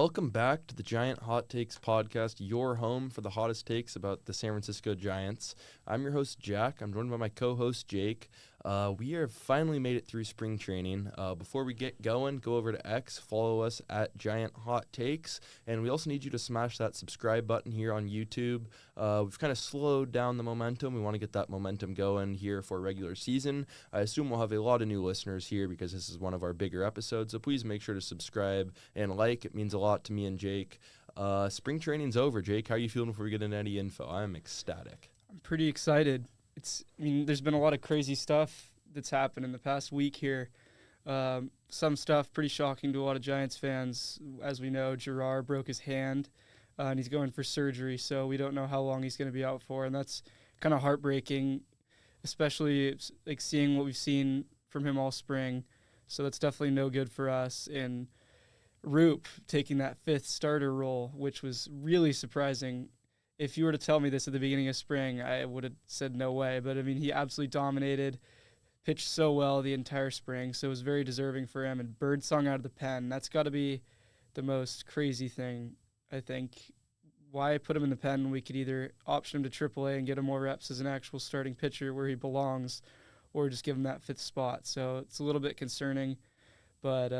Welcome back to the Giant Hot Takes podcast, your home for the hottest takes about the San Francisco Giants. I'm your host, Jack. I'm joined by my co-host, Jake. We have finally made it through spring training. Before we get going, go over to X, follow us at Giant Hot Takes, and we also need you to smash that subscribe button here on YouTube. We've kind of slowed down the momentum. We want to get that momentum going here for regular season. I assume we'll have a lot of new listeners here because this is one of our bigger episodes, so please make sure to subscribe and like. It means a lot to me and Jake. Spring training's over. Jake, how are you feeling before we get into any info? I'm ecstatic. I'm pretty excited. There's been a lot of crazy stuff that's happened in the past week here. Some stuff pretty shocking to a lot of Giants fans. As we know, Gerard broke his hand, and he's going for surgery, so we don't know how long he's going to be out for, and that's kind of heartbreaking, especially like seeing what we've seen from him all spring. So that's definitely no good for us. And Roop taking that fifth starter role, which was really surprising. If you were to tell me this at the beginning of spring, I would have said no way. But, he absolutely dominated, pitched so well the entire spring, so it was very deserving for him. And Birdsong out of the pen, that's got to be the most crazy thing, I think. Why put him in the pen when we could either option him to AAA and get him more reps as an actual starting pitcher where he belongs, or just give him that fifth spot. So it's a little bit concerning. But,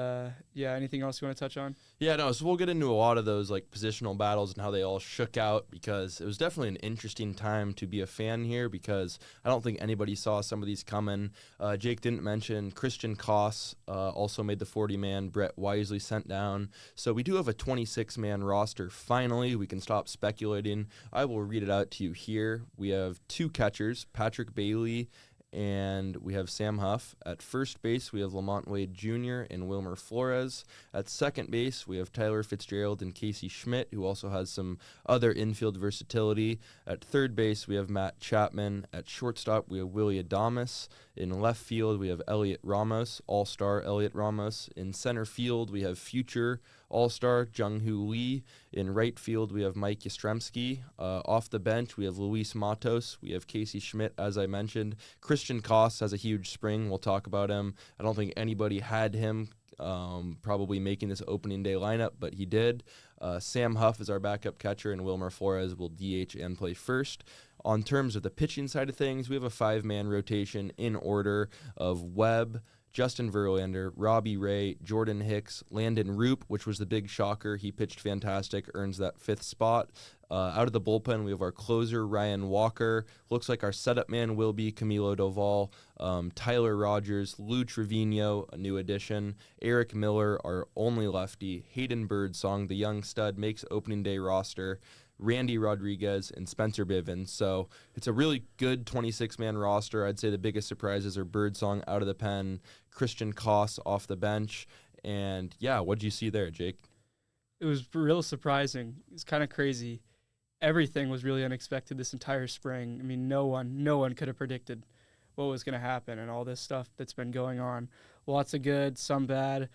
anything else you want to touch on? Yeah, no, so we'll get into a lot of those positional battles and how they all shook out, because it was definitely an interesting time to be a fan here, because I don't think anybody saw some of these coming. Jake didn't mention Christian Koss also made the 40-man. Brett Wisely sent down. So we do have a 26-man roster. Finally, we can stop speculating. I will read it out to you here. We have two catchers, Patrick Bailey and we have Sam Huff. At first base, we have Lamont Wade Jr. and Wilmer Flores. At second base, we have Tyler Fitzgerald and Casey Schmidt, who also has some other infield versatility. At third base, we have Matt Chapman. At shortstop, we have Willie Adames. In left field, we have Elliot Ramos, all-star Elliot Ramos. In center field, we have future all-star Jung-Hoo Lee. In right field, we have Mike Yastrzemski. Off the bench, we have Luis Matos. We have Casey Schmidt, as I mentioned. Christian Koss has a huge spring. We'll talk about him. I don't think anybody had him probably making this opening day lineup, but he did. Sam Huff is our backup catcher, and Wilmer Flores will DH and play first. On terms of the pitching side of things, we have a 5-man rotation in order of Webb, Justin Verlander, Robbie Ray, Jordan Hicks, Landon Roop, which was the big shocker. He pitched fantastic, earns that 5th spot. Out of the bullpen, we have our closer, Ryan Walker. Looks like our setup man will be Camilo Doval. Tyler Rogers, Lou Trevino, a new addition. Eric Miller, our only lefty. Hayden Birdsong, the young stud, makes opening day roster. Randy Rodriguez, and Spencer Bivens. So it's a really good 26-man roster. I'd say the biggest surprises are Birdsong out of the pen, Christian Koss off the bench. And, what'd you see there, Jake? It was real surprising. It's kind of crazy. Everything was really unexpected this entire spring. No one could have predicted what was going to happen and all this stuff that's been going on. Lots of good, some bad.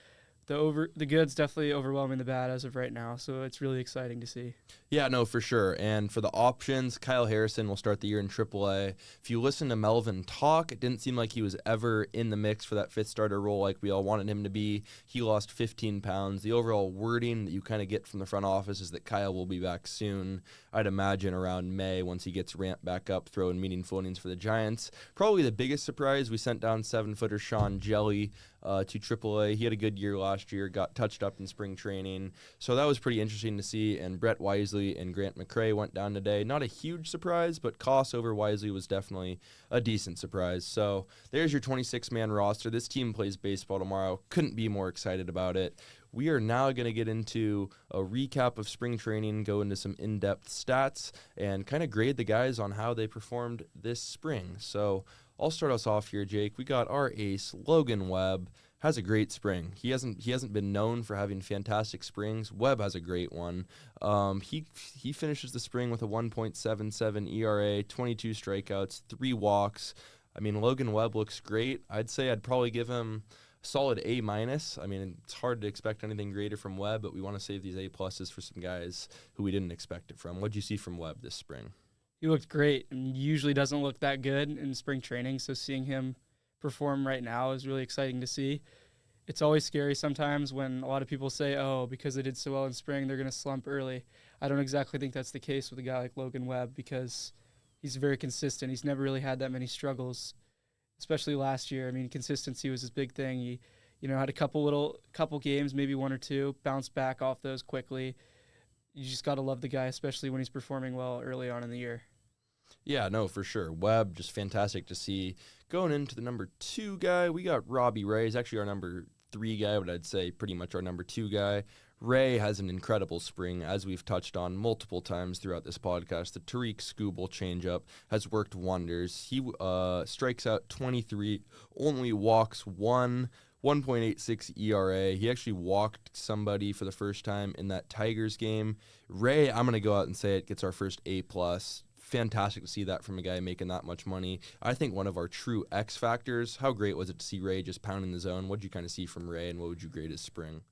The good's definitely overwhelming the bad as of right now, so it's really exciting to see. Yeah, no, for sure. And for the options, Kyle Harrison will start the year in AAA. If you listen to Melvin talk, it didn't seem like he was ever in the mix for that 5th starter role like we all wanted him to be. He lost 15 pounds. The overall wording that you kind of get from the front office is that Kyle will be back soon. I'd imagine around May once he gets ramped back up, throwing meaningful innings for the Giants. Probably the biggest surprise, we sent down 7-footer Sean Jelly to AAA. He had a good year last year, got touched up in spring training. So that was pretty interesting to see. And Brett Wisely and Grant McCray went down today. Not a huge surprise, but Koss over Wisely was definitely a decent surprise. So there's your 26-man roster. This team plays baseball tomorrow. Couldn't be more excited about it. We are now going to get into a recap of spring training, go into some in-depth stats, and kind of grade the guys on how they performed this spring. So I'll start us off here, Jake. We got our ace, Logan Webb. Has a great spring. He hasn't been known for having fantastic springs. Webb has a great one. He finishes the spring with a 1.77 ERA, 22 strikeouts, 3 walks. Logan Webb looks great. I'd say I'd probably give him solid A-. It's hard to expect anything greater from Webb, but we want to save these A-pluses for some guys who we didn't expect it from. What'd you see from Webb this spring? He looked great, and usually doesn't look that good in spring training, so seeing him perform right now is really exciting to see. it's always scary sometimes when a lot of people say, oh, because they did so well in spring, they're going to slump early. I don't exactly think that's the case with a guy like Logan Webb because he's very consistent. He's never really had that many struggles, especially last year. I mean, consistency was his big thing. He, had a couple games, maybe one or two, bounced back off those quickly. You just got to love the guy, especially when he's performing well early on in the year. Yeah, no, for sure. Webb, just fantastic to see. Going into the number 2 guy, we got Robbie Ray. He's actually our number 3 guy, but I'd say pretty much our number 2 guy. Ray has an incredible spring, as we've touched on multiple times throughout this podcast. The Tariq Skubal changeup has worked wonders. He strikes out 23, only walks 1.86 ERA. He actually walked somebody for the first time in that Tigers game. Ray, I'm going to go out and say it, gets our first A+. Fantastic to see that from a guy making that much money. I think one of our true X factors. How great was it to see Ray just pounding the zone? What did you kind of see from Ray, and what would you grade his spring?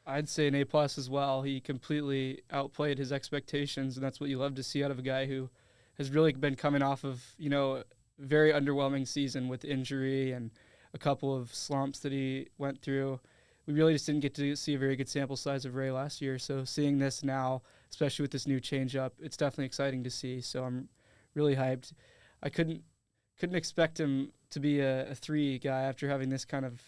I'd say an A+ as well. He completely outplayed his expectations, and that's what you love to see out of a guy who has really been coming off of, a very underwhelming season with injury and a couple of slumps that he went through. We really just didn't get to see a very good sample size of Ray last year. So seeing this now, especially with this new changeup, it's definitely exciting to see. So I'm really hyped. I couldn't expect him to be a 3 guy after having this kind of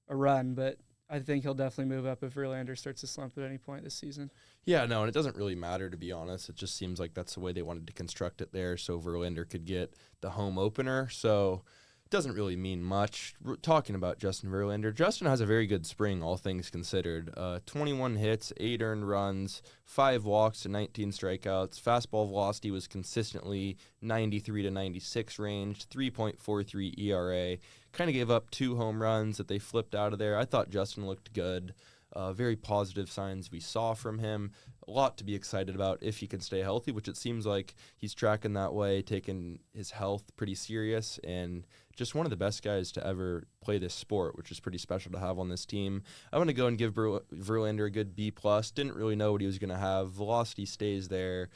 a run, but I think he'll definitely move up if Verlander starts to slump at any point this season. Yeah, no, and it doesn't really matter, to be honest. It just seems like that's the way they wanted to construct it there, so Verlander could get the home opener. So doesn't really mean much. Talking about Justin Verlander, Justin has a very good spring, all things considered. 21 hits, 8 earned runs, 5 walks to 19 strikeouts. Fastball velocity was consistently 93 to 96 range, 3.43 ERA. Kind of gave up 2 home runs that they flipped out of there. I thought Justin looked good. Very positive signs we saw from him. A lot to be excited about if he can stay healthy, which it seems like he's tracking that way, taking his health pretty serious, and just one of the best guys to ever play this sport, which is pretty special to have on this team. I'm going to go and give Verlander a good B+. Didn't really know what he was going to have. Velocity stays there.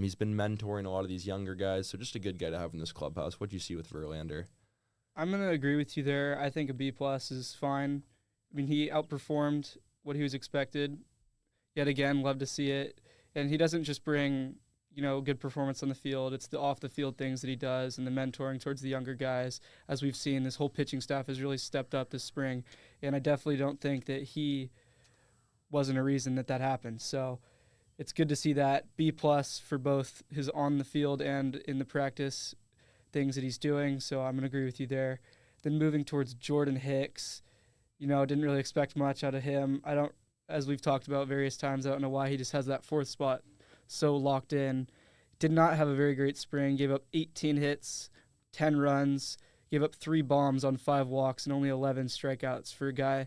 He's been mentoring a lot of these younger guys, so just a good guy to have in this clubhouse. What do you see with Verlander? I'm going to agree with you there. I think a B+ is fine. I mean, he outperformed what he was expected. Yet again, love to see it. And he doesn't just bring, good performance on the field. It's the off-the-field things that he does and the mentoring towards the younger guys. As we've seen, this whole pitching staff has really stepped up this spring. And I definitely don't think that he wasn't a reason that happened. So it's good to see that. B+ for both his on the field and in the practice things that he's doing. So I'm going to agree with you there. Then moving towards Jordan Hicks, didn't really expect much out of him. As we've talked about various times, I don't know why he just has that 4th spot so locked in. Did not have a very great spring. Gave up 18 hits, 10 runs, gave up 3 bombs on 5 walks and only 11 strikeouts. For a guy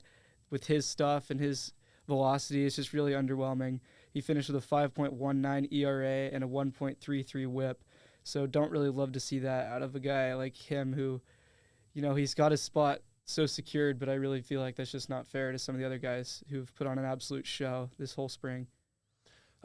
with his stuff and his velocity, it's just really underwhelming. He finished with a 5.19 ERA and a 1.33 whip. So don't really love to see that out of a guy like him who, he's got his spot so secured, but I really feel like that's just not fair to some of the other guys who've put on an absolute show this whole spring.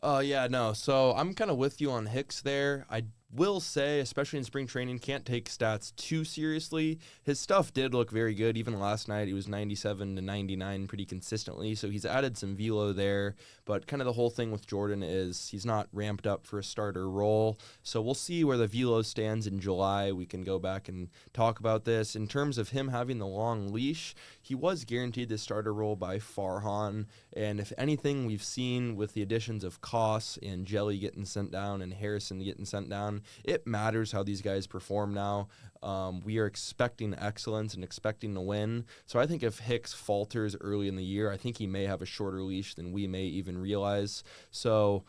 Yeah, no. So I'm kind of with you on Hicks there. I will say, especially in spring training, can't take stats too seriously. His stuff did look very good. Even last night, he was 97 to 99 pretty consistently. So he's added some velo there. But kind of the whole thing with Jordan is he's not ramped up for a starter role. So we'll see where the velo stands in July. We can go back and talk about this. In terms of him having the long leash, he was guaranteed the starter role by Farhan. And if anything, we've seen with the additions of Koss and Jelly getting sent down and Harrison getting sent down, it matters how these guys perform now. We are expecting excellence and expecting to win. So I think if Hicks falters early in the year, I think he may have a shorter leash than we may even realize. So,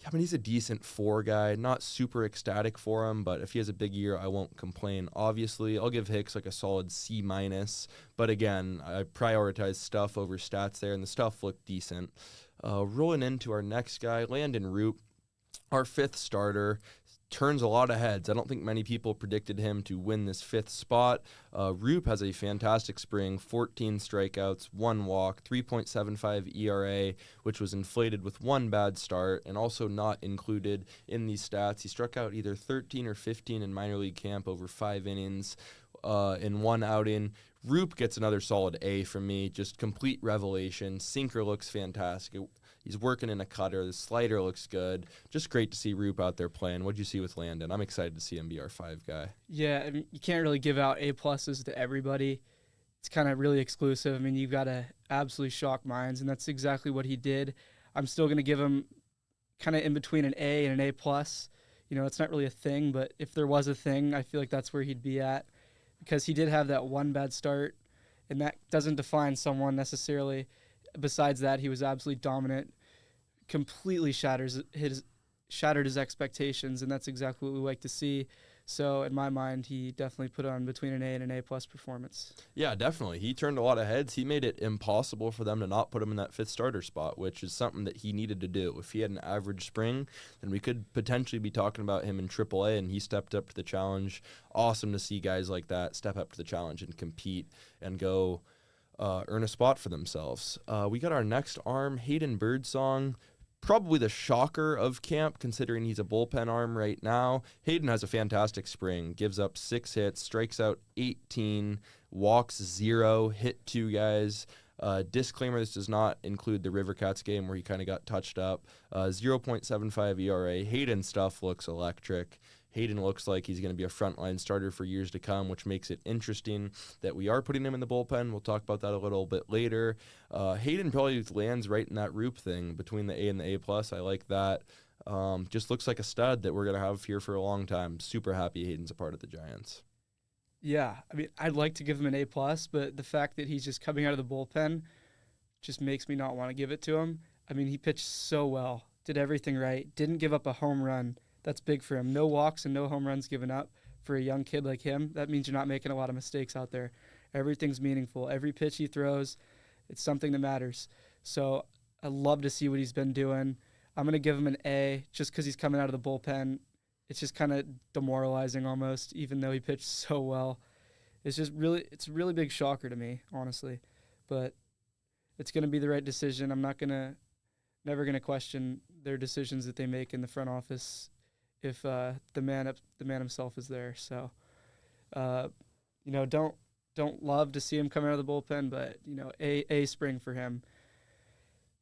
yeah, I mean, he's a decent 4 guy. Not super ecstatic for him, but if he has a big year, I won't complain. Obviously, I'll give Hicks like a solid C-. But again, I prioritize stuff over stats there, and the stuff looked decent. Rolling into our next guy, Landon Roop, our 5th starter. Turns a lot of heads. I don't think many people predicted him to win this 5th spot. Roop has a fantastic spring, 14 strikeouts, 1 walk, 3.75 ERA, which was inflated with 1 bad start and also not included in these stats. He struck out either 13 or 15 in minor league camp over 5 innings. in one outing. Roop gets another solid A from me. Just complete revelation. Sinker looks fantastic. He's working in a cutter. The slider looks good. Just great to see Roop out there playing. What'd you see with Landon? I'm excited to see him be our 5 guy. Yeah, I mean, you can't really give out A-pluses to everybody. It's kind of really exclusive. I mean, you've got to absolutely shock minds, and that's exactly what he did. I'm still going to give him kind of in between an A and an A+. You know, it's not really a thing, but if there was a thing, I feel like that's where he'd be at, because he did have that one bad start, and that doesn't define someone necessarily. Besides that, he was absolutely dominant, completely shattered his expectations, and that's exactly what we like to see. So in my mind, he definitely put on between an A and an A+ performance. Yeah, definitely. He turned a lot of heads. He made it impossible for them to not put him in that 5th starter spot, which is something that he needed to do. If he had an average spring, then we could potentially be talking about him in AAA, and he stepped up to the challenge. Awesome to see guys like that step up to the challenge and compete and go earn a spot for themselves. We got our next arm, Hayden Birdsong. Probably the shocker of camp, considering he's a bullpen arm right now. Hayden has a fantastic spring, gives up 6 hits, strikes out 18, walks 0, hit 2 guys. Disclaimer, this does not include the River Cats game where he kind of got touched up. 0.75 ERA. Hayden stuff looks electric. Hayden looks like he's going to be a frontline starter for years to come, which makes it interesting that we are putting him in the bullpen. We'll talk about that a little bit later. Hayden probably lands right in that Roop thing between the A and the A+. I like that. Just looks like a stud that we're going to have here for a long time. Super happy Hayden's a part of the Giants. Yeah, I mean, I'd like to give him an A+, but the fact that he's just coming out of the bullpen just makes me not want to give it to him. I mean, he pitched so well, did everything right, didn't give up a home run. That's big for him. No walks and no home runs given up for a young kid like him. That means you're not making a lot of mistakes out there. Everything's meaningful. Every pitch he throws, it's something that matters. So I love to see what he's been doing. I'm going to give him an A just because he's coming out of the bullpen. It's just kind of demoralizing almost, even though he pitched so well. It's a really big shocker to me, honestly. But it's going to be the right decision. I'm never going to question their decisions that they make in the front office if the man himself is there. So, don't love to see him come out of the bullpen, but a spring for him.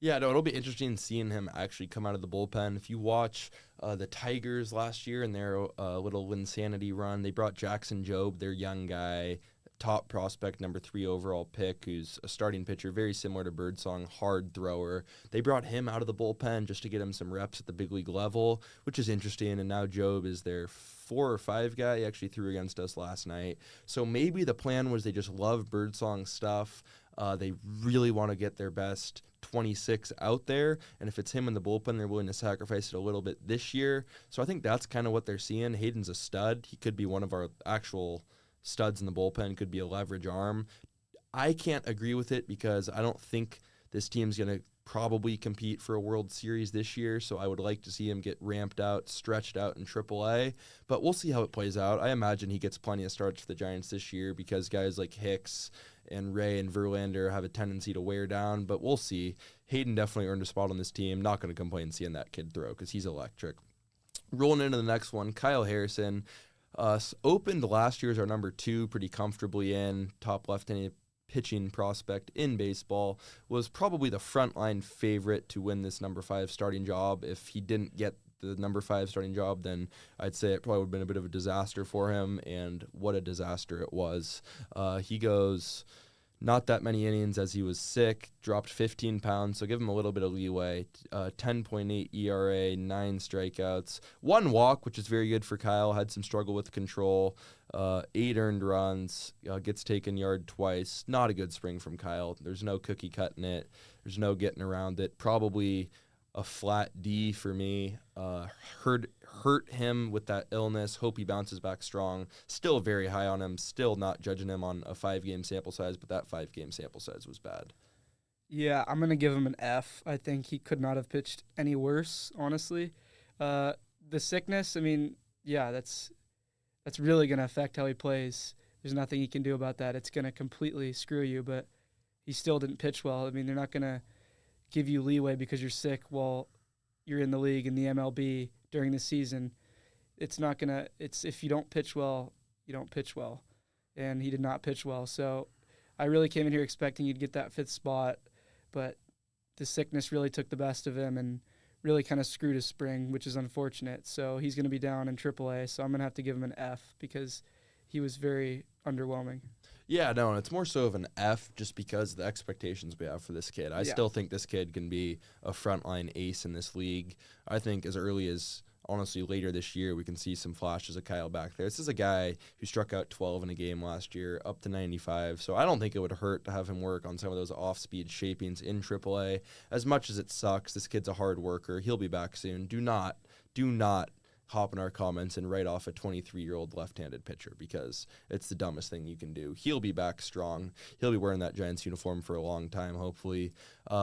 Yeah, no, it'll be interesting seeing him actually come out of the bullpen. If you watch the Tigers last year in their little Insanity run, they brought Jackson Jobe, their young guy, top prospect, number 3 overall pick, who's a starting pitcher, very similar to Birdsong, hard thrower. They brought him out of the bullpen just to get him some reps at the big league level, which is interesting. And now Jobe is their 4 or 5 guy. He actually threw against us last night. So maybe the plan was they just love Birdsong stuff. They really want to get their best 26 out there, and if it's him in the bullpen, they're willing to sacrifice it a little bit this year. So I think that's kind of what they're seeing. Hayden's a stud. He could be one of our actual studs in the bullpen, could be a leverage arm. I can't agree with it because I don't think this team's going to probably compete for a World Series this year, so I would like to see him get ramped out, stretched out in AAA, but we'll see how it plays out. I imagine he gets plenty of starts for the Giants this year because guys like Hicks and Ray and Verlander have a tendency to wear down, but we'll see. Hayden definitely earned a spot on this team. Not going to complain seeing that kid throw because he's electric. Rolling into the next one, Kyle Harrison. Opened last year as our number 2 pretty comfortably in, top left-handed pitching prospect in baseball, was probably the frontline favorite to win this number 5 starting job. If he didn't get the number 5 starting job, then I'd say it probably would have been a bit of a disaster for him, and what a disaster it was. He goes not that many innings as he was sick, dropped 15 pounds, so give him a little bit of leeway. 10.8 ERA, 9 strikeouts, 1 walk, which is very good for Kyle, had some struggle with control, 8 earned runs, gets taken yard twice. Not a good spring from Kyle. There's no cookie cutting it. There's no getting around it. Probably a flat D for me. Hurt him with that illness. Hope he bounces back strong. Still very high on him. Still not judging him on a 5-game sample size, but that 5-game sample size was bad. Yeah, I'm going to give him an F. I think he could not have pitched any worse, honestly. The sickness, I mean, yeah, that's really going to affect how he plays. There's nothing he can do about that. It's going to completely screw you, but he still didn't pitch well. I mean, they're not going to give you leeway because you're sick while you're in the league in the MLB during the season. It's if you don't pitch well, you don't pitch well. and he did not pitch well. So I really came in here expecting he'd get that 5th spot, but the sickness really took the best of him and really kind of screwed his spring, which is unfortunate. So he's going to be down in AAA, so I'm going to have to give him an F because he was very underwhelming. Yeah, no, and it's more so of an F just because of the expectations we have for this kid. I still think this kid can be a frontline ace in this league. I think as early as, honestly, later this year, we can see some flashes of Kyle back there. This is a guy who struck out 12 in a game last year, up to 95, so I don't think it would hurt to have him work on some of those off-speed shapings in AAA. As much as it sucks, this kid's a hard worker. He'll be back soon. Do not hop in our comments and write off a 23-year-old left-handed pitcher because it's the dumbest thing you can do. He'll be back strong. He'll be wearing that Giants uniform for a long time, hopefully.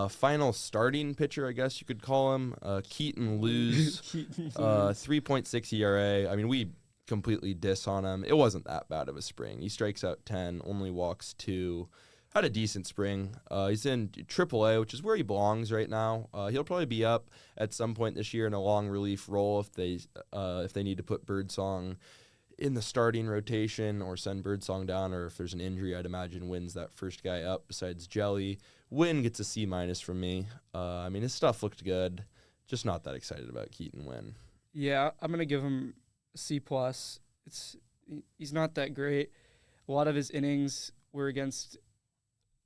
Final starting pitcher, I guess you could call him, Keaton Lewis, 3.6 ERA. I mean, we completely diss on him. It wasn't that bad of a spring. He strikes out 10, only walks 2. Had a decent spring. He's in AAA, which is where he belongs right now. He'll probably be up at some point this year in a long relief role if they need to put Birdsong in the starting rotation or send Birdsong down, or if there's an injury, I'd imagine Wynn's that first guy up besides Jelly. Wynn gets a C- from me. I mean, his stuff looked good. Just not that excited about Keaton Wynn. Yeah, I'm going to give him a C+. He's not that great. A lot of his innings were against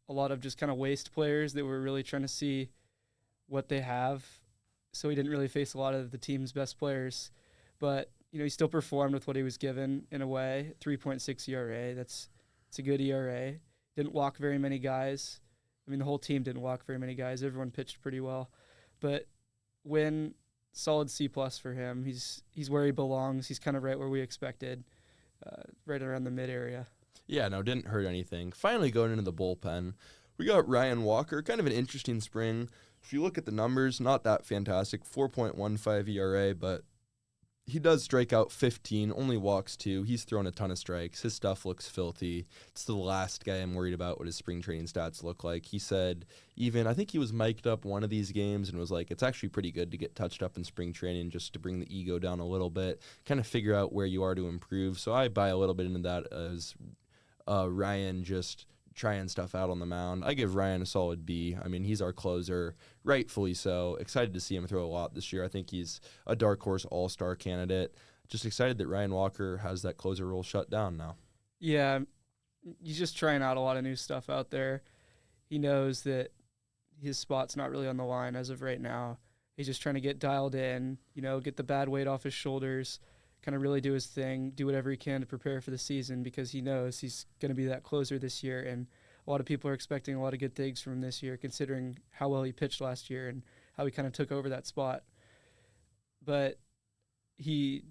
a lot of just kind of waste players that were really trying to see what they have. So he didn't really face a lot of the team's best players. But, he still performed with what he was given in a way. 3.6 ERA. It's a good ERA. Didn't walk very many guys. I mean, the whole team didn't walk very many guys. Everyone pitched pretty well. But Wynn, solid C+ for him. He's where he belongs. He's kind of right where we expected, right around the mid area. Yeah, no, didn't hurt anything. Finally going into the bullpen, we got Ryan Walker, kind of an interesting spring. If you look at the numbers, not that fantastic, 4.15 ERA, but he does strike out 15, only walks 2. He's thrown a ton of strikes. His stuff looks filthy. It's the last guy I'm worried about what his spring training stats look like. He said I think he was mic'd up one of these games and was like, it's actually pretty good to get touched up in spring training just to bring the ego down a little bit, kind of figure out where you are to improve. So I buy a little bit into that as Ryan just trying stuff out on the mound. I give Ryan a solid B. I mean, he's our closer, rightfully so. Excited to see him throw a lot this year. I think he's a dark horse all-star candidate. Just excited that Ryan Walker has that closer role shut down now. Yeah, he's just trying out a lot of new stuff out there. He knows that his spot's not really on the line as of right now. He's just trying to get dialed in, get the bad weight off his shoulders, kind of really do his thing, do whatever he can to prepare for the season because he knows he's going to be that closer this year. And a lot of people are expecting a lot of good things from him this year, considering how well he pitched last year and how he kind of took over that spot. But he's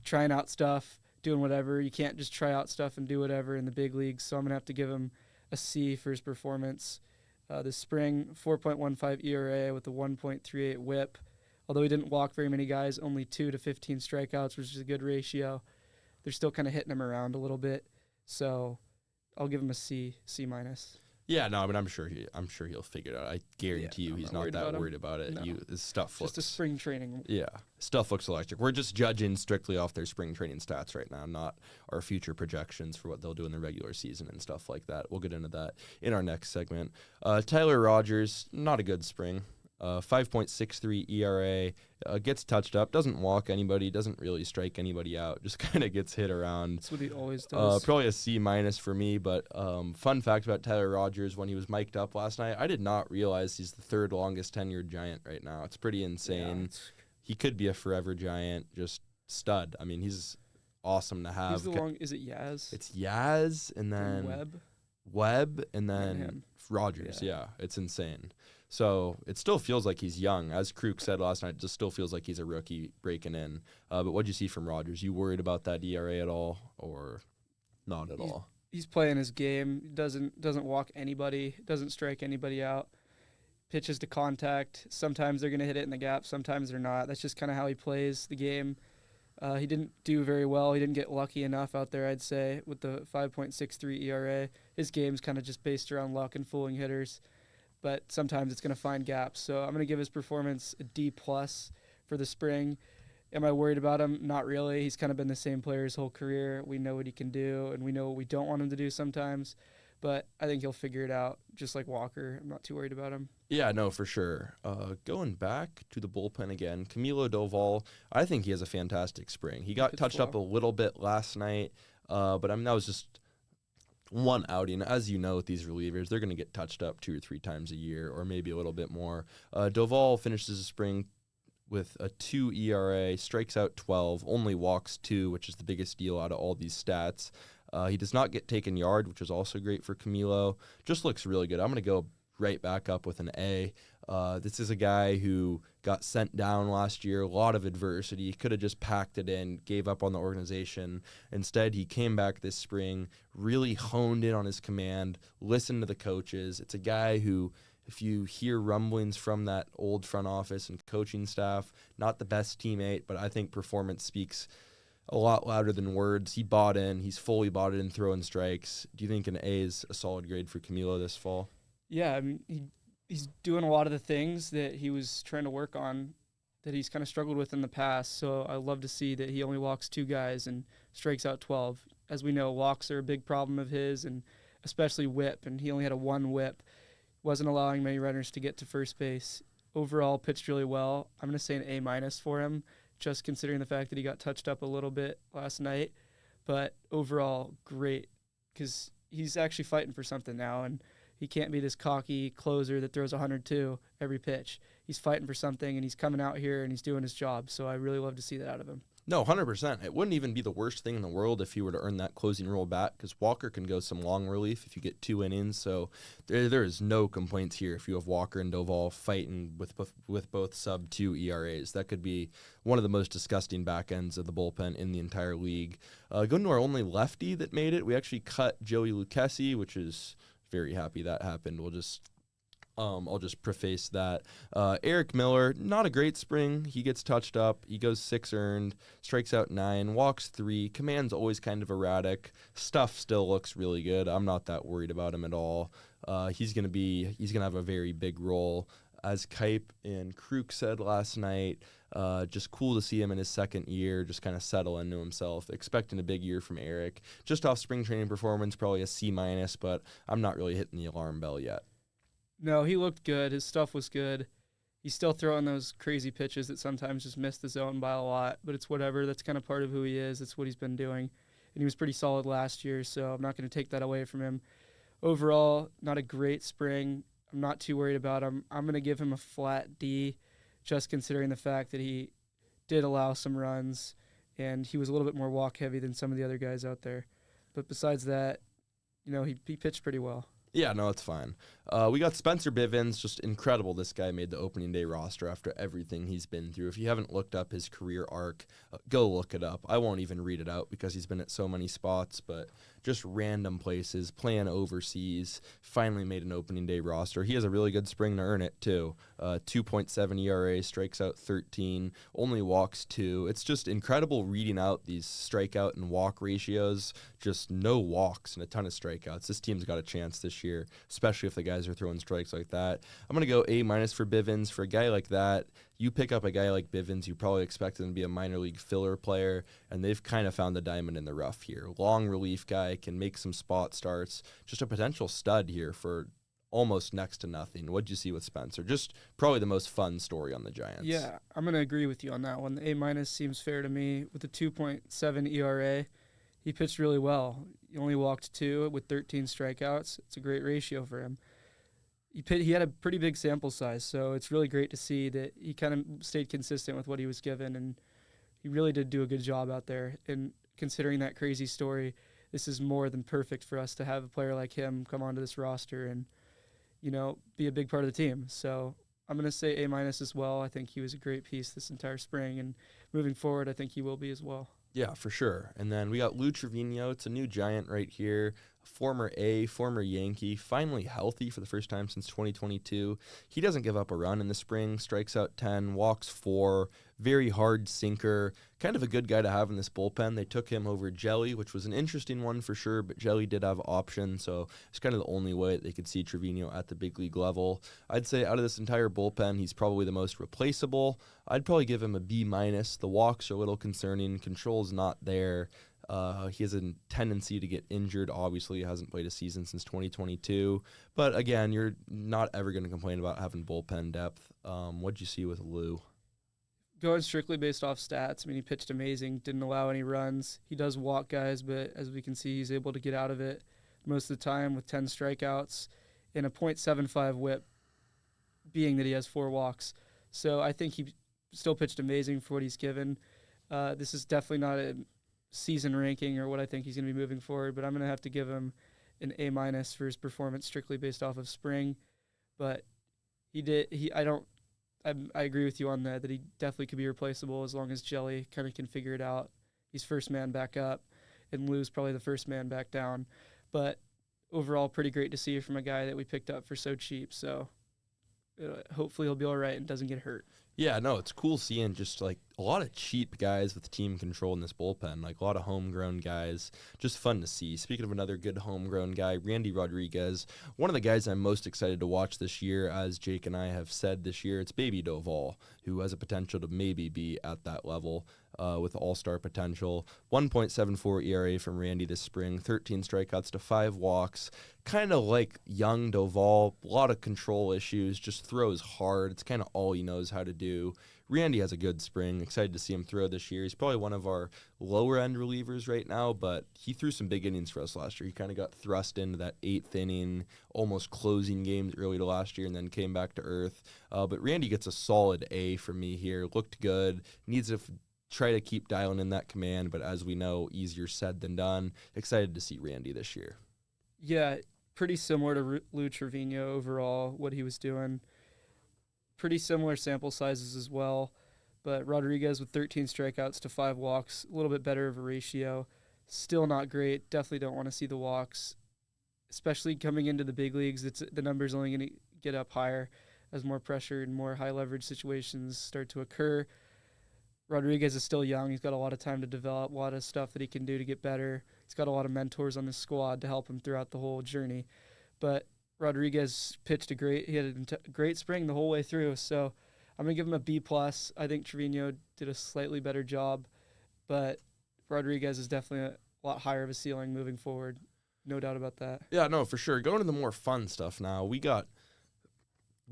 trying out stuff, doing whatever. You can't just try out stuff and do whatever in the big leagues. So I'm going to have to give him a C for his performance. This spring, 4.15 ERA with a 1.38 whip. Although he didn't walk very many guys, only 2 to 15 strikeouts, which is a good ratio. They're still kind of hitting him around a little bit, so I'll give him a C-. Yeah, no, I mean, I'm sure he'll figure it out. I guarantee you, he's not that worried about it. No. His stuff looks just a spring training. Yeah, stuff looks electric. We're just judging strictly off their spring training stats right now, not our future projections for what they'll do in the regular season and stuff like that. We'll get into that in our next segment. Tyler Rogers, not a good spring. 5.63 ERA, gets touched up, doesn't walk anybody, doesn't really strike anybody out, just kind of gets hit around. That's what he always does. Probably a C- for me, but fun fact about Tyler Rogers, when he was mic'd up last night, I did not realize he's the 3rd longest tenured Giant right now. It's pretty insane. Yeah, he could be a forever Giant, just stud. I mean, he's awesome to have. Is it Yaz? It's Yaz, and then Webb, and then Rogers. Yeah, it's insane. So it still feels like he's young. As Kruk said last night, it just still feels like he's a rookie breaking in. But what did you see from Rogers? You worried about that ERA at all, or not at all? He's playing his game. Doesn't walk anybody. Doesn't strike anybody out. Pitches to contact. Sometimes they're going to hit it in the gap. Sometimes they're not. That's just kind of how he plays the game. He didn't do very well. He didn't get lucky enough out there, I'd say, with the 5.63 ERA. His game's kind of just based around luck and fooling hitters. But sometimes it's going to find gaps. So I'm going to give his performance a D+ for the spring. Am I worried about him? Not really. He's kind of been the same player his whole career. We know what he can do, and we know what we don't want him to do sometimes. But I think he'll figure it out, just like Walker. I'm not too worried about him. Yeah, no, for sure. Going back to the bullpen again, Camilo Doval, I think he has a fantastic spring. He got touched up a little bit last night, but I mean, that was just one outing. As you know, with these relievers, they're going to get touched up 2 or 3 times a year, or maybe a little bit more. Doval finishes the spring with a 2 ERA, strikes out 12, only walks 2, which is the biggest deal out of all these stats. He does not get taken yard, which is also great for Camilo. Just looks really good. I'm going to go right back up with an A. This is a guy who got sent down last year, a lot of adversity. He could have just packed it in, gave up on the organization. Instead, he came back this spring, really honed in on his command, listened to the coaches. It's a guy who, if you hear rumblings from that old front office and coaching staff, not the best teammate, but I think performance speaks a lot louder than words. He bought in. He's fully bought in throwing strikes. Do you think an A is a solid grade for Camilo this fall? Yeah, I mean, he's doing a lot of the things that he was trying to work on that he's kind of struggled with in the past. So I love to see that he only walks 2 guys and strikes out 12. As we know, walks are a big problem of his, and especially whip, and he only had a 1 whip. Wasn't allowing many runners to get to first base. Overall, pitched really well. I'm going to say an A- for him, just considering the fact that he got touched up a little bit last night. But overall, great, because he's actually fighting for something now, and he can't be this cocky closer that throws 102 every pitch. He's fighting for something, and he's coming out here, and he's doing his job. So I really love to see that out of him. No, 100%. It wouldn't even be the worst thing in the world if he were to earn that closing role back, because Walker can go some long relief if you get 2 innings. So there is no complaints here if you have Walker and Doval fighting with both sub-2 ERAs. That could be one of the most disgusting back ends of the bullpen in the entire league. Going to our only lefty that made it, we actually cut Joey Lucchesi, which is very happy that happened. I'll just preface that. Eric Miller, not a great spring. He gets touched up. He goes 6 earned, strikes out 9, walks 3. Command's always kind of erratic. Stuff still looks really good. I'm not that worried about him at all. He's gonna have a very big role. As Kipe and Kruk said last night, just cool to see him in his second year, just kind of settle into himself. Expecting a big year from Eric. Just off spring training performance, probably a C-, but I'm not really hitting the alarm bell yet. No, he looked good. His stuff was good. He's still throwing those crazy pitches that sometimes just miss the zone by a lot, but it's whatever. That's kind of part of who he is. That's what he's been doing. And he was pretty solid last year, so I'm not going to take that away from him. Overall, not a great spring. I'm not too worried about him. I'm going to give him a flat D, just considering the fact that he did allow some runs, and he was a little bit more walk-heavy than some of the other guys out there. But besides that, he pitched pretty well. Yeah, no, it's fine. We got Spencer Bivens, just incredible. This guy made the opening day roster after everything he's been through. If you haven't looked up his career arc, go look it up. I won't even read it out because he's been at so many spots, but just random places, playing overseas, finally made an opening day roster. He has a really good spring to earn it, too. 2.7 ERA, strikes out 13, only walks 2. It's just incredible reading out these strikeout and walk ratios. Just no walks and a ton of strikeouts. This team's got a chance this year, especially if the guys are throwing strikes like that. I'm going to go A- for Bivens. For a guy like that, you pick up a guy like Bivens, you probably expect him to be a minor league filler player, and they've kind of found the diamond in the rough here. Long relief guy, can make some spot starts, just a potential stud here for almost next to nothing. What'd you see with Spencer? Just probably the most fun story on the Giants. Yeah, I'm going to agree with you on that one. The A- seems fair to me. With a 2.7 ERA, he pitched really well. He only walked 2 with 13 strikeouts. It's a great ratio for him. He had a pretty big sample size, so it's really great to see that he kind of stayed consistent with what he was given, and he really did do a good job out there. And considering that crazy story, this is more than perfect for us to have a player like him come onto this roster and, be a big part of the team. So I'm going to say A- as well. I think he was a great piece this entire spring, and moving forward, I think he will be as well. Yeah, for sure. And then we got Lou Trevino. It's a new Giant right here. Former Yankee, finally healthy for the first time since 2022. He doesn't give up a run in the spring, strikes out 10, walks 4, very hard sinker, kind of a good guy to have in this bullpen. They took him over Jelly, which was an interesting one for sure, but Jelly did have options, so it's kind of the only way they could see Trevino at the big league level. I'd say out of this entire bullpen, he's probably the most replaceable. I'd probably give him a B-. The walks are a little concerning. Control's not there. He has a tendency to get injured. Obviously, he hasn't played a season since 2022. But again, you're not ever going to complain about having bullpen depth. What'd you see with Lou? Going strictly based off stats, I mean, he pitched amazing, didn't allow any runs. He does walk guys, but as we can see, he's able to get out of it most of the time with 10 strikeouts and a .75 whip, being that he has 4 walks. So I think he still pitched amazing for what he's given. This is definitely not a season ranking or what I think he's going to be moving forward, but I'm going to have to give him an A- for his performance strictly based off of spring. But I agree with you on that he definitely could be replaceable as long as Jelly kind of can figure it out. He's first man back up, and Lou's probably the first man back down. But overall, pretty great to see from a guy that we picked up for so cheap. So hopefully he'll be all right and doesn't get hurt. Yeah, no, it's cool seeing just like a lot of cheap guys with team control in this bullpen, like a lot of homegrown guys. Just fun to see. Speaking of another good homegrown guy, Randy Rodriguez, one of the guys I'm most excited to watch this year, as Jake and I have said this year, it's Baby Doval, who has a potential to maybe be at that level with all-star potential. 1.74 ERA from Randy this spring, 13 strikeouts to 5 walks. Kind of like young Doval, a lot of control issues, just throws hard. It's kind of all he knows how to do. Randy has a good spring. Excited to see him throw this year. He's probably one of our lower-end relievers right now, but he threw some big innings for us last year. He kind of got thrust into that 8th inning, almost closing games early to last year, and then came back to earth. But Randy gets a solid A from me here. Looked good. Needs to try to keep dialing in that command, but as we know, easier said than done. Excited to see Randy this year. Yeah, pretty similar to Lou Trevino overall, what he was doing. Pretty similar sample sizes as well, but Rodriguez with 13 strikeouts to 5 walks, a little bit better of a ratio. Still not great. Definitely don't want to see the walks, especially coming into the big leagues. The number's only going to get up higher as more pressure and more high leverage situations start to occur. Rodriguez is still young. He's got a lot of time to develop, a lot of stuff that he can do to get better. He's got a lot of mentors on the squad to help him throughout the whole journey. But Rodriguez pitched he had a great spring the whole way through. So I'm going to give him a B+. I think Trevino did a slightly better job, but Rodriguez is definitely a lot higher of a ceiling moving forward. No doubt about that. Yeah, no, for sure. Going to the more fun stuff now. We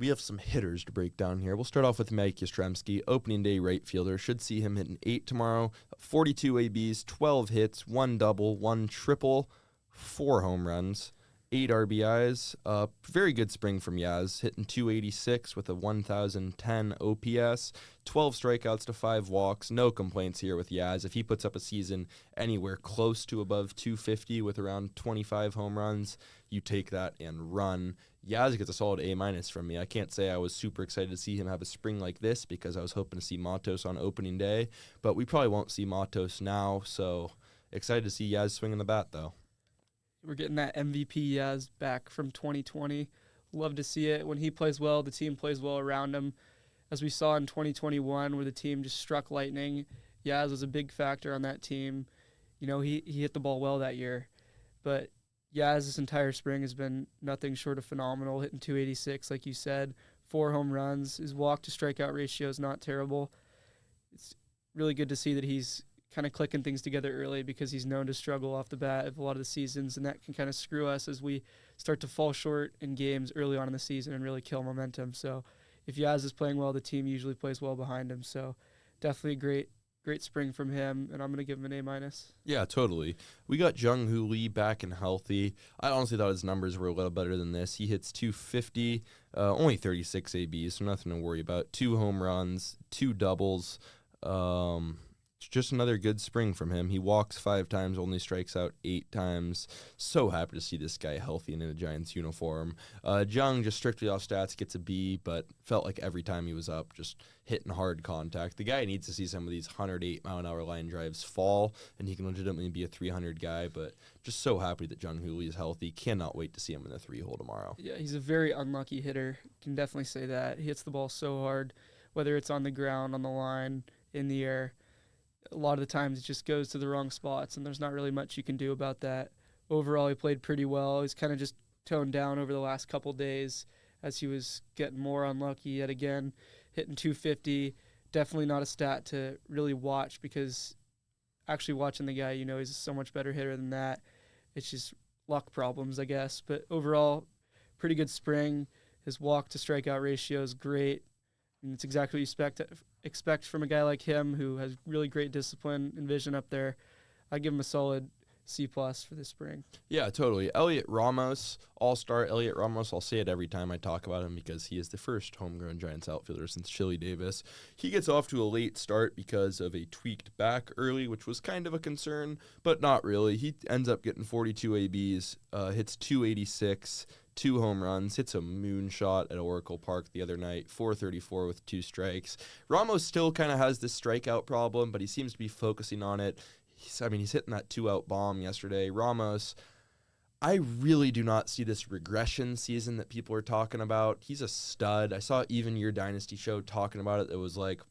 have some hitters to break down here. We'll start off with Mike Yastrzemski, opening day right fielder. Should see him hitting 8 tomorrow. 42 ABs, 12 hits, 1 double, 1 triple, 4 home runs, 8 RBIs. Very good spring from Yaz, hitting 286 with a 1,010 OPS, 12 strikeouts to 5 walks. No complaints here with Yaz. If he puts up a season anywhere close to above 250 with around 25 home runs, you take that and run. Yaz gets a solid A- from me. I can't say I was super excited to see him have a spring like this because I was hoping to see Matos on opening day, but we probably won't see Matos now, so excited to see Yaz swinging the bat, though. We're getting that MVP Yaz back from 2020. Love to see it. When he plays well, the team plays well around him. As we saw in 2021 where the team just struck lightning, Yaz was a big factor on that team. You know, he hit the ball well that year, but Yaz this entire spring has been nothing short of phenomenal, hitting 286, like you said, 4 home runs. His walk to strikeout ratio is not terrible. It's really good to see that he's kind of clicking things together early because he's known to struggle off the bat of a lot of the seasons, and that can kind of screw us as we start to fall short in games early on in the season and really kill momentum. So if Yaz is playing well, the team usually plays well behind him. So definitely a great spring from him, and I'm going to give him an A-. Yeah, totally. We got Jung-Hoo Lee back and healthy. I honestly thought his numbers were a little better than this. He hits 250, only 36 ABs, so nothing to worry about. 2 home runs, 2 doubles. It's just another good spring from him. He walks 5 times, only strikes out 8 times. So happy to see this guy healthy and in a Giants uniform. Jung, just strictly off stats, gets a B, but felt like every time he was up, just hitting hard contact. The guy needs to see some of these 108-mile-an-hour line drives fall, and he can legitimately be a 300 guy, but just so happy that Jung-Hoo Lee is healthy. Cannot wait to see him in the 3-hole tomorrow. Yeah, he's a very unlucky hitter. Can definitely say that. He hits the ball so hard, whether it's on the ground, on the line. in the air. A lot of the times it just goes to the wrong spots, and there's not really much you can do about that. Overall, he played pretty well. He's kind of just toned down over the last couple days as he was getting more unlucky yet again, hitting 250. Definitely not a stat to really watch, because actually watching the guy, he's a so much better hitter than that. It's just luck problems, I guess. But overall, pretty good spring. His walk to strikeout ratio is great. And it's exactly what you expect from a guy like him, who has really great discipline and vision up there. I give him a solid C+ for this spring. Yeah, totally. Elliot Ramos, all-star Elliot Ramos. I'll say it every time I talk about him because he is the first homegrown Giants outfielder since Chili Davis. He gets off to a late start because of a tweaked back early, which was kind of a concern, but not really. He ends up getting 42 ABs, hits 286, 2 home runs, hits a moonshot at Oracle Park the other night, 434 with 2 strikes. Ramos still kind of has this strikeout problem, but he seems to be focusing on it. He's hitting that 2-out bomb yesterday. Ramos, I really do not see this regression season that people are talking about. He's a stud. I saw Even Your Dynasty show talking about it. It was like,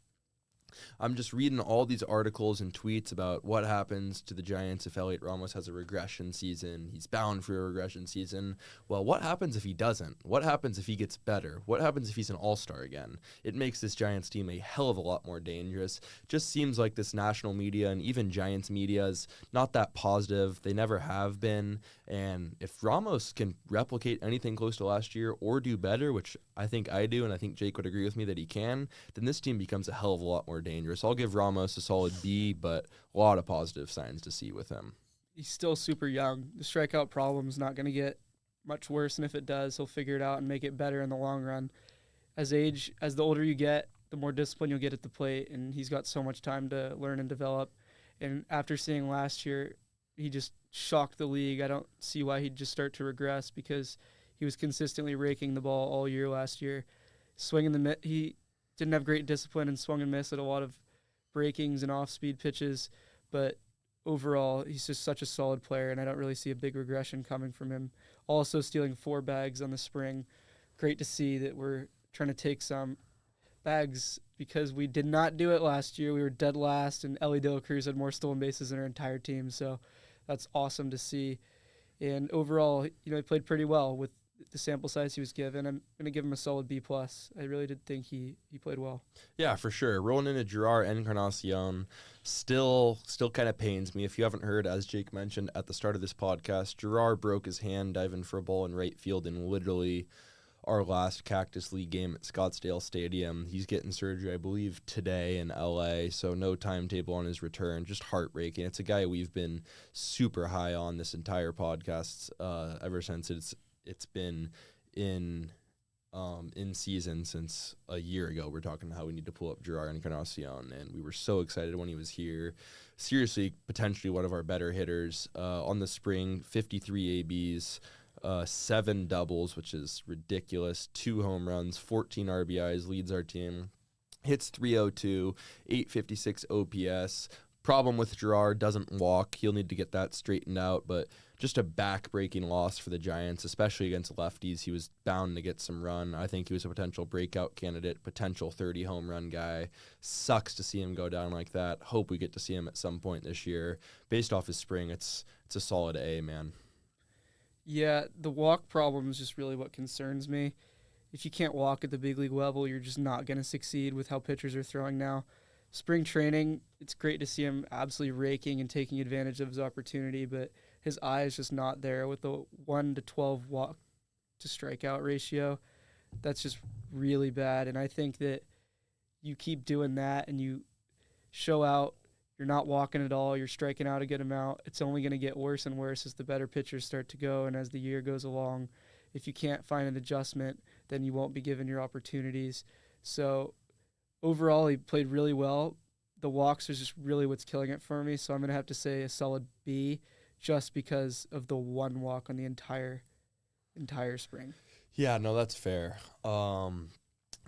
I'm just reading all these articles and tweets about what happens to the Giants if Elliot Ramos has a regression season. He's bound for a regression season. Well, what happens if he doesn't? What happens if he gets better? What happens if he's an all-star again? It makes this Giants team a hell of a lot more dangerous. Just seems like this national media and even Giants media is not that positive. They never have been. And if Ramos can replicate anything close to last year or do better, which I think I do, and I think Jake would agree with me that he can, then this team becomes a hell of a lot more dangerous. I'll give Ramos a solid B, but a lot of positive signs to see with him. He's still super young. The strikeout problem is not going to get much worse, and if it does, he'll figure it out and make it better in the long run. As the older you get, the more discipline you'll get at the plate, and he's got so much time to learn and develop. And after seeing last year, he just shocked the league. I don't see why he'd just start to regress, because he was consistently raking the ball all year last year. He didn't have great discipline and swung and miss at a lot of breakings and off-speed pitches, but overall, he's just such a solid player, and I don't really see a big regression coming from him. Also stealing 4 bags on the spring. Great to see that we're trying to take some bags, because we did not do it last year. We were dead last, and Ellie De La Cruz had more stolen bases than our entire team, so that's awesome to see. And overall, he played pretty well with the sample size he was given. I'm going to give him a solid B+. I really did think he played well. Yeah, for sure. Rolling into Gerard Encarnacion still kind of pains me. If you haven't heard, as Jake mentioned at the start of this podcast, Gerard broke his hand diving for a ball in right field in literally our last Cactus League game at Scottsdale Stadium. He's getting surgery, I believe, today in LA, so no timetable on his return. Just heartbreaking. It's a guy we've been super high on this entire podcast ever since it's been in season since a year ago. We're talking how we need to pull up Gerard Encarnacion, and we were so excited when he was here. Seriously, potentially one of our better hitters. On the spring, 53 ABs, 7 doubles, which is ridiculous, 2 home runs, 14 RBIs, leads our team, hits 302, 856 OPS. Problem with Gerard, doesn't walk. He'll need to get that straightened out, but just a back-breaking loss for the Giants, especially against lefties. He was bound to get some run. I think he was a potential breakout candidate, potential 30-home run guy. Sucks to see him go down like that. Hope we get to see him at some point this year. Based off his spring, it's a solid A, man. Yeah, the walk problem is just really what concerns me. If you can't walk at the big league level, you're just not going to succeed with how pitchers are throwing now. Spring training, it's great to see him absolutely raking and taking advantage of his opportunity, but his eye is just not there with the 1 to 12 walk to strikeout ratio. That's just really bad, and I think that you keep doing that and you show out you're not walking at all, you're striking out a good amount, it's only going to get worse and worse as the better pitchers start to go and as the year goes along. If you can't find an adjustment, then you won't be given your opportunities. So overall, he played really well. The walks are just really what's killing it for me, so I'm going to have to say a solid B just because of the 1 walk on the entire spring. Yeah, no, that's fair. Going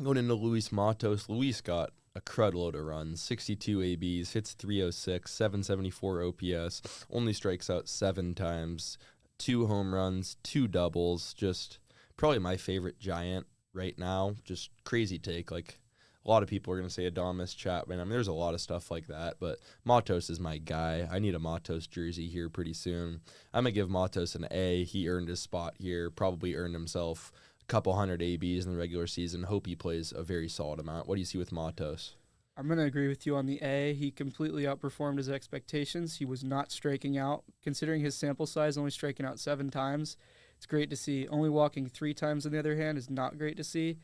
into Luis Matos, Luis got a crud load of runs, 62 ABs, hits 306, 774 OPS, only strikes out 7 times, 2 home runs, 2 doubles, just probably my favorite Giant right now. Just crazy take. Like, A lot of people are going to say Adames, Chapman. I mean, there's a lot of stuff like that, but Matos is my guy. I need a Matos jersey here pretty soon. I'm going to give Matos an A. He earned his spot here, probably earned himself a couple hundred ABs in the regular season. Hope he plays a very solid amount. What do you see with Matos? I'm going to agree with you on the A. He completely outperformed his expectations. He was not striking out. Considering his sample size, only striking out 7 times, it's great to see. Only walking 3 times, on the other hand, is not great to see.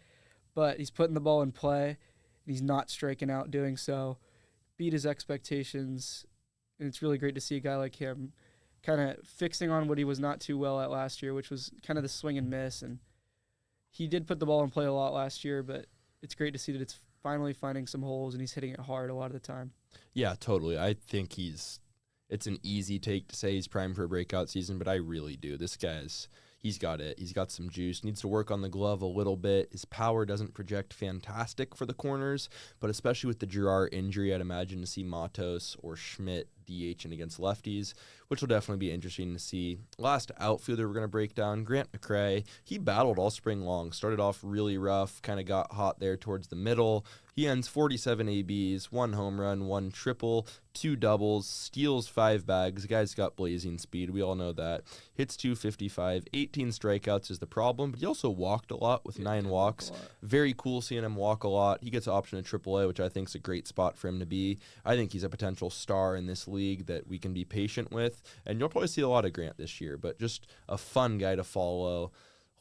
But he's putting the ball in play, and he's not striking out doing so. Beat his expectations, and it's really great to see a guy like him kind of fixing on what he was not too well at last year, which was kind of the swing and miss. And he did put the ball in play a lot last year, but it's great to see that it's finally finding some holes, and he's hitting it hard a lot of the time. Yeah, totally. I think it's an easy take to say he's primed for a breakout season, but I really do. This guy's, he's got it. He's got some juice. Needs to work on the glove a little bit. His power doesn't project fantastic for the corners, but especially with the Girard injury, I'd imagine to see Matos or Schmidt DHing against lefties, which will definitely be interesting to see. Last outfielder we're going to break down, Grant McCray. He battled all spring long. Started off really rough, kind of got hot there towards the middle. He ends 47 ABs, 1 home run, 1 triple, 2 doubles, steals 5 bags. The guy's got blazing speed. We all know that. Hits 255. 18 strikeouts is the problem, but he also walked a lot with 9 walks. Very cool seeing him walk a lot. He gets an option at AAA, which I think is a great spot for him to be. I think he's a potential star in this league that we can be patient with, and you'll probably see a lot of Grant this year, but just a fun guy to follow.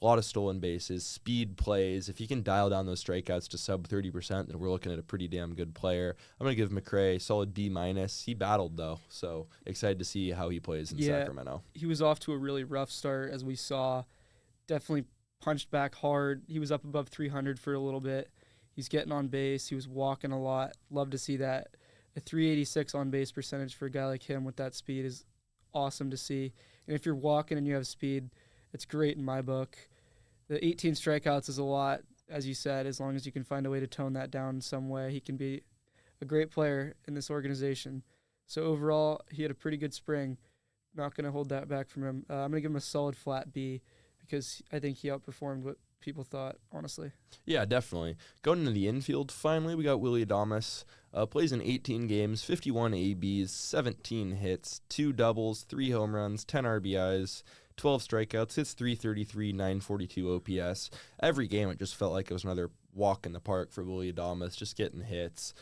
A lot of stolen bases, speed plays. If you can dial down those strikeouts to sub 30%, then we're looking at a pretty damn good player. I'm going to give McCray a solid B-. He battled, though, so excited to see how he plays in Sacramento. He was off to a really rough start, as we saw. Definitely punched back hard. He was up above 300 for a little bit. He's getting on base. He was walking a lot. Love to see that. A 386 on-base percentage for a guy like him with that speed is awesome to see. And if you're walking and you have speed, it's great in my book. The 18 strikeouts is a lot, as you said, as long as you can find a way to tone that down in some way. He can be a great player in this organization. So overall, he had a pretty good spring. Not going to hold that back from him. I'm going to give him a solid flat B because I think he outperformed what people thought, honestly. Yeah, definitely. Going into the infield, finally, we got Willy Adames. Plays in 18 games, 51 ABs, 17 hits, 2 doubles, 3 home runs, 10 RBIs, 12 strikeouts, hits 333, 942 OPS. Every game, it just felt like it was another walk in the park for Willy Adames, just getting hits.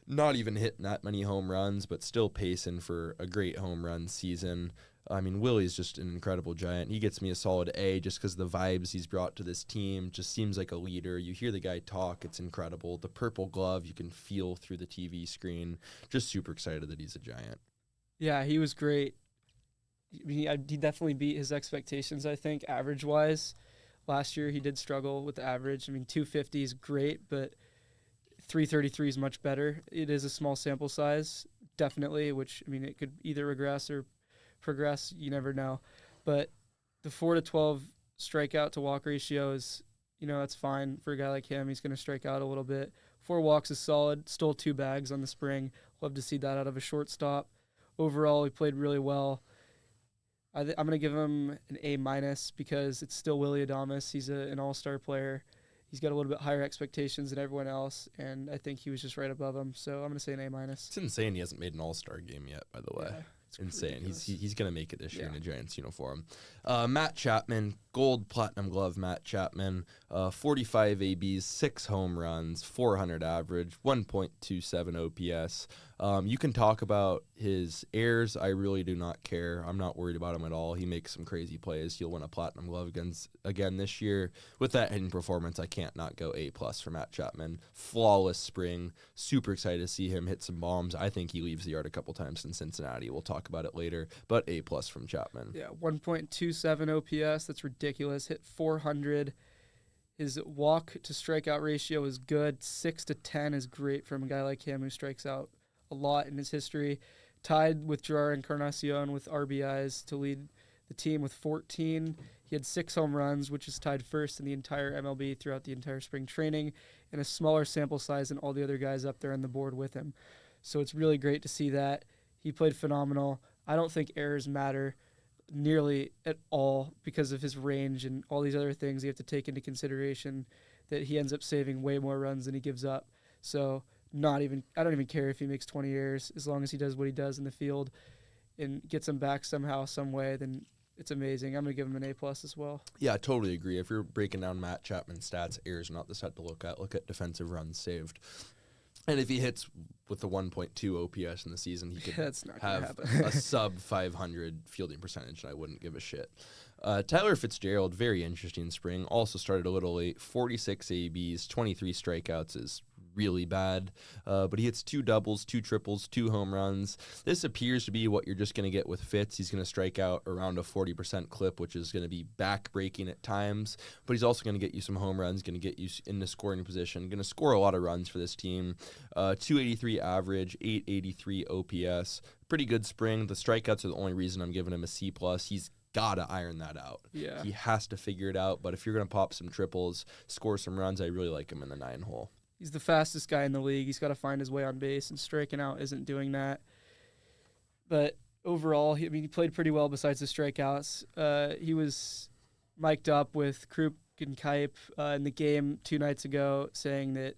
Not even hitting that many home runs, but still pacing for a great home run season. I mean, Willie's just an incredible Giant. He gets me a solid A just because the vibes he's brought to this team just seems like a leader. You hear the guy talk, it's incredible. The purple glove you can feel through the TV screen. Just super excited that he's a Giant. Yeah, he was great. He definitely beat his expectations, I think, average-wise. Last year he did struggle with the average. I mean, 250 is great, but 333 is much better. It is a small sample size, definitely, which, I mean, it could either regress or progress. You never know. But the 4-12 strikeout to walk ratio is, that's fine for a guy like him. He's going to strike out a little bit. 4 walks is solid. Stole 2 bags on the spring. Love to see that out of a shortstop. Overall, he played really well. I'm going to give him an A- because it's still Willy Adames. He's an all-star player. He's got a little bit higher expectations than everyone else, and I think he was just right above him. So I'm going to say an A-. It's insane he hasn't made an all-star game yet, by the way. Yeah, it's insane. ridiculous. He's going to make it this year in a Giants uniform. Matt Chapman, gold platinum glove Matt Chapman, 45 ABs, 6 home runs, 400 average, 1.27 OPS. You can talk about his errors. I really do not care. I'm not worried about him at all. He makes some crazy plays. He'll win a platinum glove again this year. With that hitting performance, I can't not go A+ for Matt Chapman. Flawless spring. Super excited to see him hit some bombs. I think he leaves the yard a couple times in Cincinnati. We'll talk about it later. But A+ from Chapman. Yeah, 1.27 OPS. That's ridiculous. Hit 400. His walk to strikeout ratio is good. 6-10 is great from a guy like him who strikes out a lot in his history. Tied with Girard Encarnacion with RBIs to lead the team with 14. He had 6 home runs, which is tied first in the entire MLB throughout the entire spring training, and a smaller sample size than all the other guys up there on the board with him. So it's really great to see that. He played phenomenal. I don't think errors matter nearly at all because of his range and all these other things you have to take into consideration, that he ends up saving way more runs than he gives up. So I don't even care if he makes 20 errors as long as he does what he does in the field and gets them back somehow, some way. Then it's amazing. I'm gonna give him an A+ as well. Yeah, I totally agree. If you're breaking down Matt Chapman's stats, errors are not the set to look at. Look at defensive runs saved. And if he hits with the 1.2 OPS in the season, he could That's not gonna have happen. a sub 500 fielding percentage, and I wouldn't give a shit. Tyler Fitzgerald, very interesting spring. Also started a little late. 46 ABs, 23 strikeouts is really bad. But he hits 2 doubles, 2 triples, 2 home runs. This appears to be what you're just going to get with Fitz. He's going to strike out around a 40% clip, which is going to be back-breaking at times. But he's also going to get you some home runs, going to get you in the scoring position, going to score a lot of runs for this team. 283 average, 883 OPS. Pretty good spring. The strikeouts are the only reason I'm giving him a C+. He's got to iron that out. Yeah. He has to figure it out. But if you're going to pop some triples, score some runs, I really like him in the 9-hole. He's the fastest guy in the league. He's got to find his way on base, and striking out isn't doing that. But overall, he played pretty well besides the strikeouts. He was mic'd up with Krupp and Kipe in the game 2 nights ago, saying that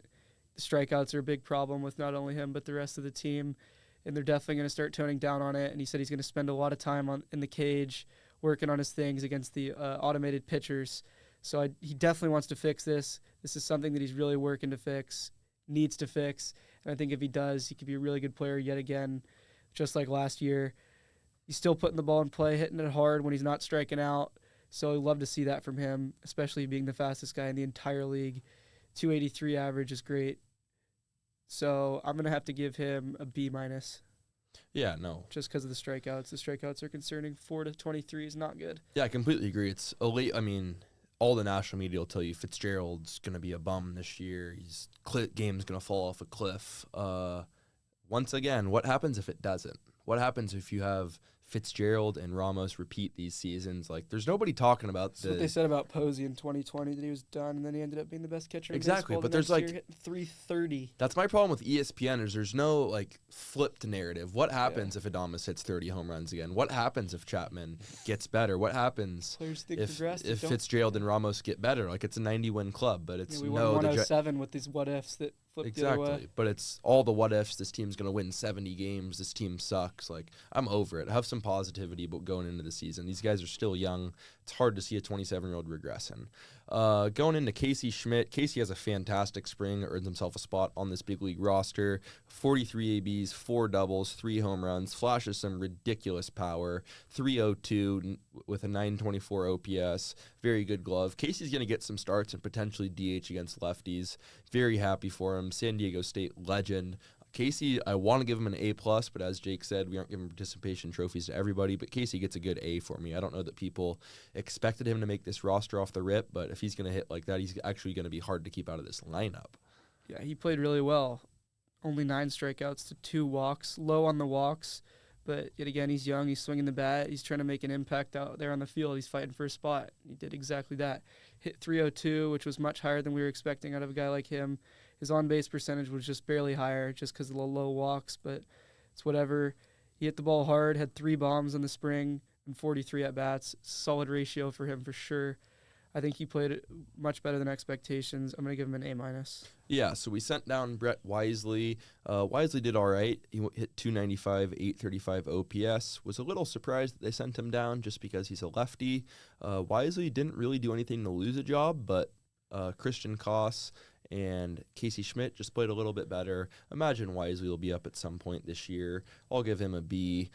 the strikeouts are a big problem with not only him but the rest of the team, and they're definitely going to start toning down on it. And he said he's going to spend a lot of time in the cage working on his things against the automated pitchers. So he definitely wants to fix this. This is something that he's really working to fix, needs to fix. And I think if he does, he could be a really good player yet again, just like last year. He's still putting the ball in play, hitting it hard when he's not striking out. So I'd love to see that from him, especially being the fastest guy in the entire league. 283 average is great. So I'm going to have to give him a B-. Yeah, no. Just because of the strikeouts. The strikeouts are concerning. 4-23 is not good. Yeah, I completely agree. It's a late, all the national media will tell you Fitzgerald's going to be a bum this year. Game's going to fall off a cliff. Once again, what happens if it doesn't? What happens if you have Fitzgerald and Ramos repeat these seasons? Like, there's nobody talking about That's what they said about Posey in 2020, that he was done, and then he ended up being the best catcher in exactly. baseball. But The there's next year, hitting 330. That's my problem with ESPN is there's no flipped narrative. What happens if Adames hits 30 home runs again? What happens if Chapman gets better? What happens Players think if progress, Fitzgerald and Ramos get better? It's a 90-win club, but it's we won 107 with these what ifs that flipped the other way. But it's all the what ifs. This team's gonna win 70 games. This team sucks. I'm over it. Have some positivity, but going into the season, these guys are still young. It's hard to see a 27-year-old regressing. Going into Casey Schmidt. Casey has a fantastic spring, earns himself a spot on this big league roster. 43 ABs, 4 doubles, 3 home runs, flashes some ridiculous power. 302 with a 924 OPS. Very good glove. Casey's going to get some starts and potentially DH against lefties. Very happy for him. San Diego State legend. Casey, I want to give him an A+, but as Jake said, we aren't giving participation trophies to everybody, but Casey gets a good A for me. I don't know that people expected him to make this roster off the rip, but if he's going to hit like that, he's actually going to be hard to keep out of this lineup. Yeah, he played really well. Only 9 strikeouts to 2 walks. Low on the walks, but yet again, he's young. He's swinging the bat. He's trying to make an impact out there on the field. He's fighting for a spot. He did exactly that. Hit 302, which was much higher than we were expecting out of a guy like him. His on-base percentage was just barely higher just because of the low walks, but it's whatever. He hit the ball hard, had 3 bombs in the spring and 43 at-bats. Solid ratio for him for sure. I think he played it much better than expectations. I'm going to give him an A-. Yeah, so we sent down Brett Wisely. Wisely did all right. He hit 295, 835 OPS. Was a little surprised that they sent him down just because he's a lefty. Wisely didn't really do anything to lose a job, but Christian Koss and Casey Schmidt just played a little bit better. Imagine Wisely will be up at some point this year. I'll give him a B.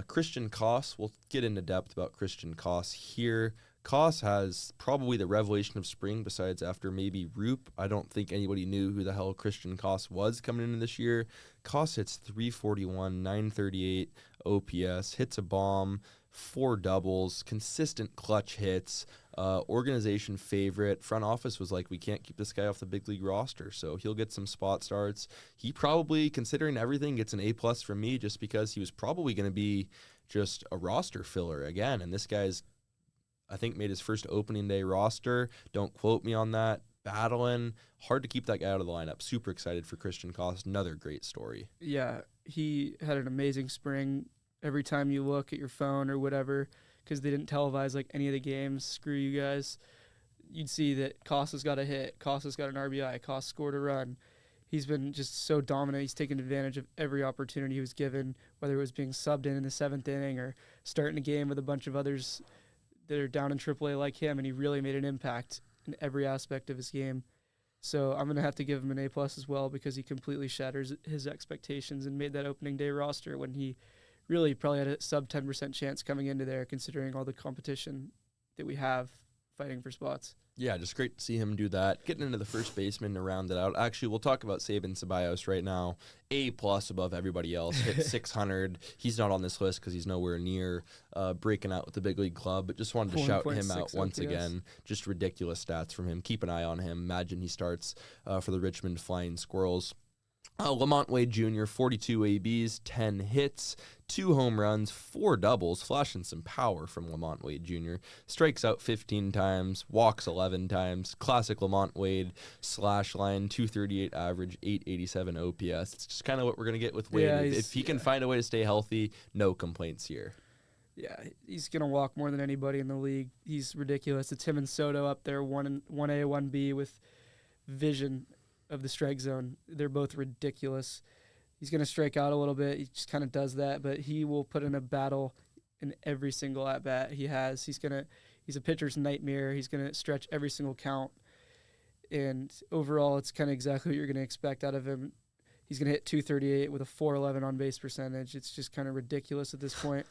Christian Koss, we'll get into depth about Christian Koss here. Koss has probably the revelation of spring besides after maybe Roop. I don't think anybody knew who the hell Christian Koss was coming into this year. Koss hits 341, 938 OPS, hits a bomb, 4 doubles, consistent clutch hits, organization favorite. Front office was like, we can't keep this guy off the big league roster, so he'll get some spot starts. He probably, considering everything, gets an A+ from me just because he was probably going to be just a roster filler again, and this guy's, I think, made his first opening day roster. Don't quote me on that. Battling. Hard to keep that guy out of the lineup. Super excited for Christian Koss. Another great story. Yeah, he had an amazing spring. Every time you look at your phone or whatever, because they didn't televise any of the games, screw you guys, you'd see that Koss has got a hit, Koss has got an RBI, Koss scored a run. he's been just so dominant. He's taken advantage of every opportunity he was given, whether it was being subbed in the 7th inning or starting a game with a bunch of others that are down in AAA like him, and he really made an impact in every aspect of his game. So I'm going to have to give him an A+ as well, because he completely shatters his expectations and made that opening day roster when he really probably had a sub 10% chance coming into there, considering all the competition that we have fighting for spots. Yeah, just great to see him do that. Getting into the first baseman to round it out. Actually, we'll talk about Saban Ceballos right now. A+ above everybody else. Hit 600. He's not on this list because he's nowhere near breaking out with the big league club. But just wanted to shout him out once again. Just ridiculous stats from him. Keep an eye on him. Imagine he starts for the Richmond Flying Squirrels. Lamont Wade Jr., 42 ABs, 10 hits, 2 home runs, 4 doubles, flashing some power from Lamont Wade Jr. Strikes out 15 times, walks 11 times. Classic Lamont Wade, slash line, 238 average, 887 OPS. It's just kind of what we're going to get with Wade. Yeah, if he can find a way to stay healthy, no complaints here. Yeah, he's going to walk more than anybody in the league. He's ridiculous. It's him and Soto up there, 1A, 1B with vision of the strike zone. They're both ridiculous. He's going to strike out a little bit. He just kind of does that, but he will put in a battle in every single at-bat he has. He's a pitcher's nightmare. He's going to stretch every single count. And overall, it's kind of exactly what you're going to expect out of him. He's going to hit 238 with a 411 on-base percentage. It's just kind of ridiculous at this point.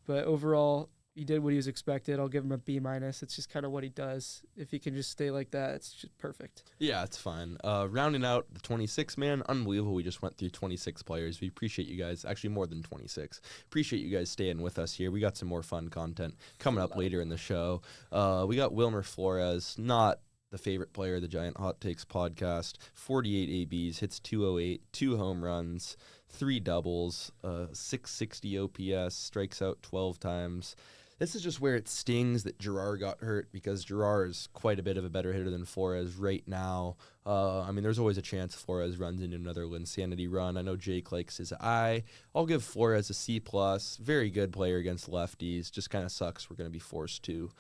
But overall, he did what he was expected. I'll give him a B-. It's just kind of what he does. If he can just stay like that, it's just perfect. Yeah, it's fine. Rounding out the 26 man, unbelievable. We just went through 26 players. We appreciate you guys. Actually, more than 26. Appreciate you guys staying with us here. We got some more fun content coming up later in the show. We got Wilmer Flores, not the favorite player of the Giant Hot Takes podcast. 48 ABs, hits 208, 2 home runs, 3 doubles, 660 OPS, strikes out 12 times. This is just where it stings that Girard got hurt, because Girard is quite a bit of a better hitter than Flores right now. I mean, there's always a chance Flores runs into another Linsanity run. I know Jake likes his eye. I'll give Flores a C+. Very good player against lefties. Just kind of sucks we're going to be forced to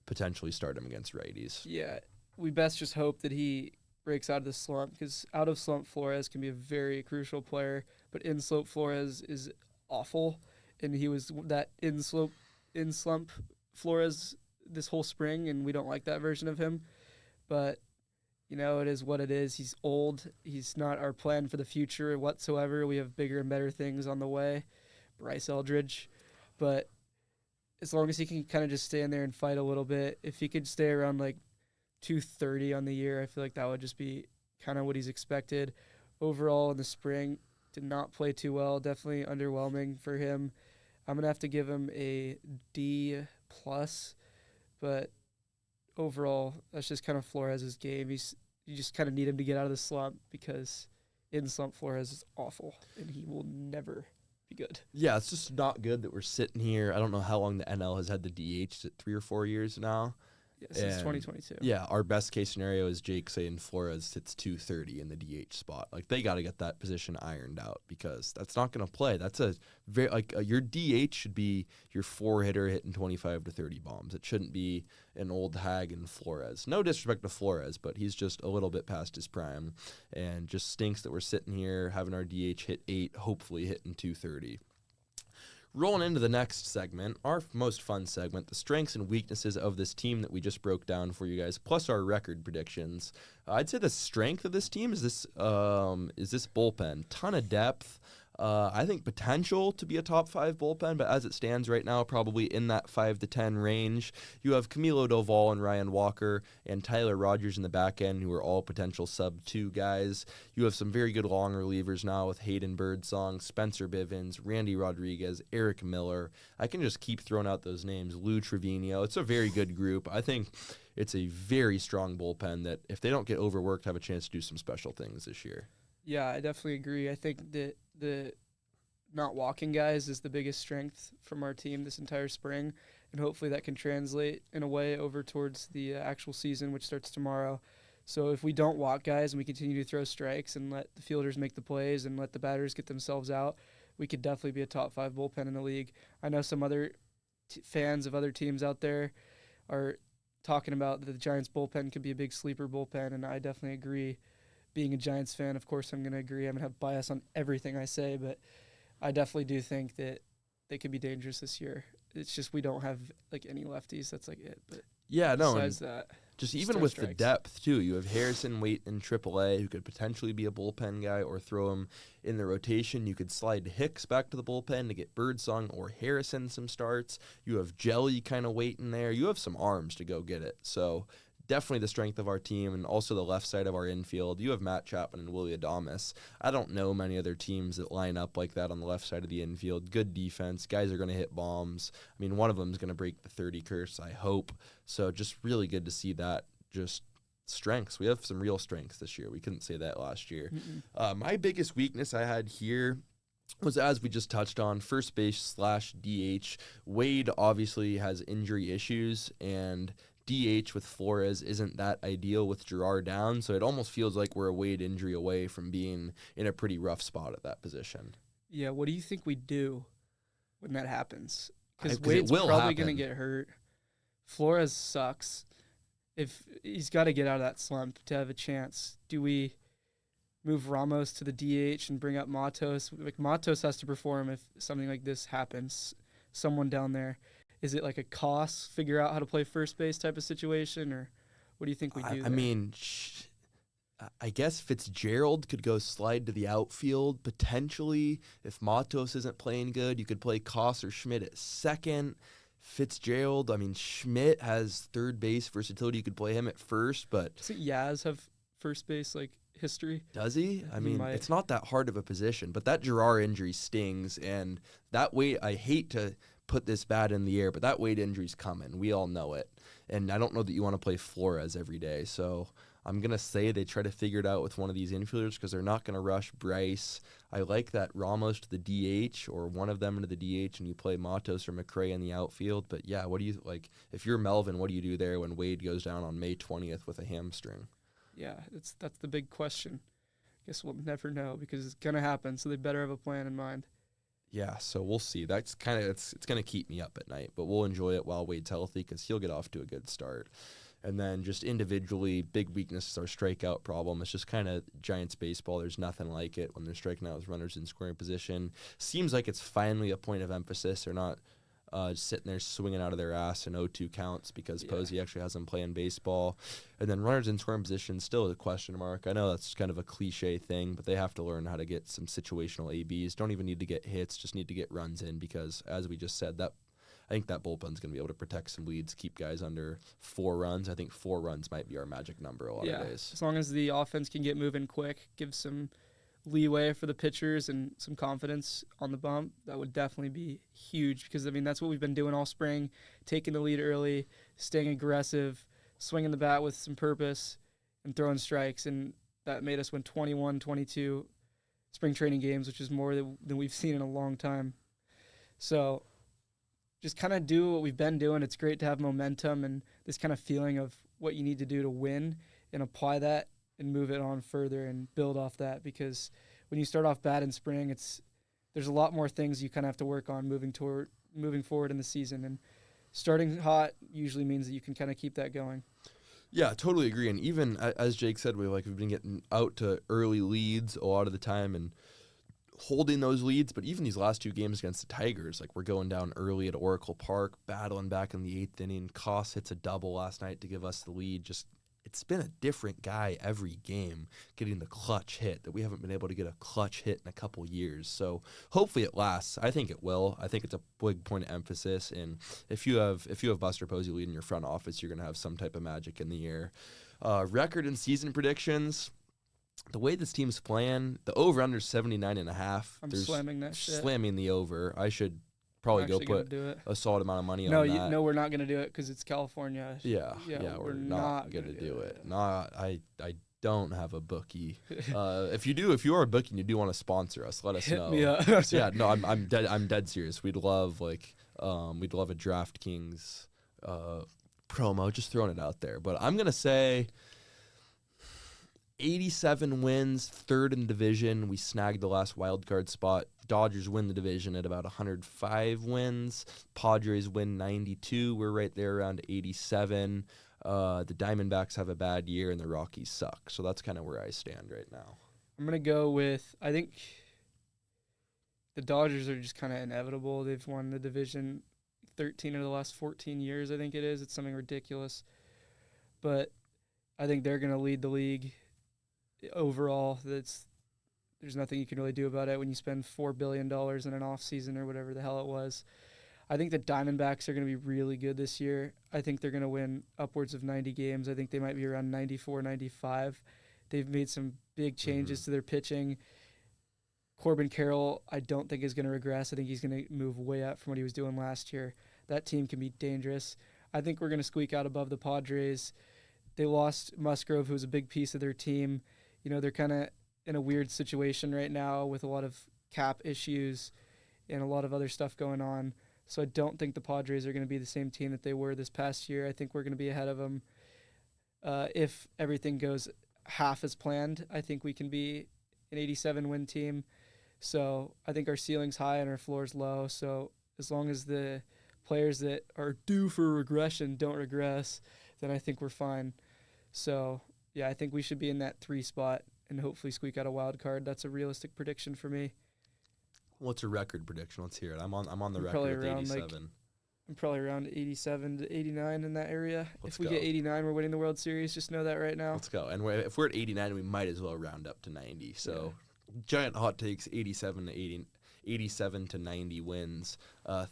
potentially start him against righties. Yeah, we best just hope that he breaks out of the slump, because out of slump Flores can be a very crucial player, but in slump Flores is awful, and he was that in slump Flores this whole spring, and we don't like that version of him. But, you know, it is what it is. He's old. He's not our plan for the future whatsoever. We have bigger and better things on the way. Bryce Eldridge. But as long as he can kind of just stay in there and fight a little bit, if he could stay around like 230 on the year, I feel like that would just be kind of what he's expected. Overall in the spring, did not play too well. Definitely underwhelming for him. I'm going to have to give him a D+, but overall, that's just kind of Flores' game. You just kind of need him to get out of the slump, because in slump Flores is awful, and he will never be good. Yeah, it's just not good that we're sitting here. I don't know how long the NL has had the DH, 3 or 4 years now. Yeah, since 2022. Yeah, our best case scenario is Jake saying Flores hits 230 in the DH spot. Like, they got to get that position ironed out, because that's not going to play. That's a very your DH should be your 4 hitter hitting 25 to 30 bombs. It shouldn't be an old hag in Flores. No disrespect to Flores, but he's just a little bit past his prime, and just stinks that we're sitting here having our DH hit 8, hopefully hitting 230. Rolling into the next segment, our most fun segment, the strengths and weaknesses of this team that we just broke down for you guys, plus our record predictions. I'd say the strength of this team is this bullpen. Ton of depth. I think potential to be a top 5 bullpen, but as it stands right now, probably in that 5 to 10 range. You have Camilo Doval and Ryan Walker and Tyler Rogers in the back end, who are all potential sub 2 guys. You have some very good long relievers now with Hayden Birdsong, Spencer Bivens, Randy Rodriguez, Eric Miller. I can just keep throwing out those names. Lou Trevino. It's a very good group. I think it's a very strong bullpen that, if they don't get overworked, have a chance to do some special things this year. Yeah, I definitely agree. I think that the not walking guys is the biggest strength from our team this entire spring, and hopefully that can translate in a way over towards the actual season, which starts tomorrow. So if we don't walk guys and we continue to throw strikes and let the fielders make the plays and let the batters get themselves out, we could definitely be a top 5 bullpen in the league. I know some other fans of other teams out there are talking about that the Giants bullpen could be a big sleeper bullpen, and I definitely agree. being a Giants fan, of course I'm going to agree. I'm going to have bias on everything I say, but I definitely do think that they could be dangerous this year. It's just we don't have like any lefties. That's like it. But besides that, just even Star with strikes. the depth too, you have Harrison Waite in AAA who could potentially be a bullpen guy or throw him in the rotation. You could slide Hicks back to the bullpen to get Birdsong or Harrison some starts. You have Jelly kind of waiting there. You have some arms to go get it. So definitely the strength of our team, and also the left side of our infield. You have Matt Chapman and Willie Adames. I don't know many other teams that line up like that on the left side of the infield. Good defense. Guys are going to hit bombs. I mean, one of them is going to break the 30 curse, I hope. So just really good to see that. Just strengths. We have some real strengths this year. We couldn't say that last year. My biggest weakness I had here was, as we just touched on, first base / DH. Wade obviously has injury issues, and DH with Flores isn't that ideal with Girard down, so it almost feels like we're a Wade injury away from being in a pretty rough spot at that position. Yeah, what do you think we do when that happens? Because 'Cause it Wade's will probably going to happen. get hurt. Flores sucks. If he's got to get out of that slump to have a chance, do we move Ramos to the DH and bring up Matos? Like, Matos has to perform if something like this happens. Someone down there. Is it like a cost, figure out how to play first base type of situation, or what do you think we do I mean, I guess Fitzgerald could go slide to the outfield potentially. If Matos isn't playing good, you could play Koss or Schmidt at second. Fitzgerald, I mean, Schmidt has third base versatility. You could play him at first, but Doesn't Yaz have first base like history? does he? I He mean, might. it's not that hard of a position, but that Girard injury stings, and that Wade, I hate to put this bad in the air, but that Wade injury's coming. We all know it. And I don't know that you want to play Flores every day. So I'm going to say they try to figure it out with one of these infielders because they're not going to rush Bryce. I like that Ramos to the DH or one of them into the DH and you play Matos or McRae in the outfield. But yeah, what do you like? If you're Melvin, what do you do there when Wade goes down on May 20th with a hamstring? Yeah, that's the big question. Guess we'll never know because it's gonna happen. So they better have a plan in mind. Yeah, so we'll see. That's kind of it's going to keep me up at night, but we'll enjoy it while Wade's healthy because he'll get off to a good start. And then just individually, big weakness is our strikeout problem. It's just kind of Giants baseball. There's nothing like it when they're striking out with runners in scoring position. Seems like it's finally a point of emphasis. They're not just sitting there swinging out of their ass in 0-2 counts because Posey actually has them playing baseball. And then runners in scoring position, still a question mark. I know that's kind of a cliche thing, but they have to learn how to get some situational ABs. Don't even need to get hits, just need to get runs in because, as we just said, that I think that bullpen's going to be able to protect some leads, keep guys under 4 runs. I think 4 runs might be our magic number a lot of days. As long as the offense can get moving quick, give some leeway for the pitchers and some confidence on the bump, that would definitely be huge because, I mean, that's what we've been doing all spring, taking the lead early, staying aggressive, swinging the bat with some purpose, and throwing strikes, and that made us win 21, 22 spring training games, which is more than we've seen in a long time. So just kind of do what we've been doing. It's great to have momentum and this kind of feeling of what you need to do to win and apply that and move it on further and build off that because when you start off bad in spring, there's a lot more things you kind of have to work on moving forward in the season, and starting hot usually means that you can kind of keep that going. Yeah, totally agree. And even as Jake said, we've been getting out to early leads a lot of the time and holding those leads, but even these last 2 games against the Tigers, like we're going down early at Oracle Park, battling back in the 8th inning. Koss hits a double last night to give us the lead. Just it's been a different guy every game getting the clutch hit that we haven't been able to get a clutch hit in a couple years. So hopefully it lasts. I think it will. I think it's a big point of emphasis. And if you have Buster Posey leading your front office, you're going to have some type of magic in the air. Record and season predictions. The way this team's playing, the over-under is 79.5. I'm slamming that shit. Slamming the over. I should probably go put a solid amount of money on that. No, we're not going to do it because it's California. Yeah, we're not going to do it. I don't have a bookie. If you are a bookie and you do want to sponsor us, let us know. Hit me up. Yeah, no, I'm dead serious. We'd love a DraftKings promo. Just throwing it out there. But I'm going to say 87 wins, 3rd in the division. We snagged the last wild card spot. Dodgers win the division at about 105 wins. Padres win 92. We're right there around 87. the Diamondbacks have a bad year and the Rockies suck. So that's kind of where I stand right now. I'm going to go with, I think the Dodgers are just kind of inevitable. They've won the division 13 of the last 14 years, I think it is. It's something ridiculous. But I think they're going to lead the league overall. There's nothing you can really do about it when you spend $4 billion in an offseason or whatever the hell it was. I think the Diamondbacks are going to be really good this year. I think they're going to win upwards of 90 games. I think they might be around 94, 95. They've made some big changes to their pitching. Corbin Carroll, I don't think is going to regress. I think he's going to move way up from what he was doing last year. That team can be dangerous. I think we're going to squeak out above the Padres. They lost Musgrove, who's a big piece of their team. You know, they're kind of in a weird situation right now with a lot of cap issues and a lot of other stuff going on. So I don't think the Padres are going to be the same team that they were this past year. I think we're going to be ahead of them. If everything goes half as planned, I think we can be an 87-win team. So I think our ceiling's high and our floor's low. So as long as the players that are due for regression don't regress, then I think we're fine. So, yeah, I think we should be in that 3 spot and hopefully squeak out a wild card. That's a realistic prediction for me. What's a record prediction? Let's hear it. I'm on the record with 87. I'm probably around 87 to 89 in that area. Let's if we go. get 89, we're winning the World Series. Just know that right now. Let's go. And if we're at 89, we might as well round up to 90. So, giant hot takes, 87 to 90 wins,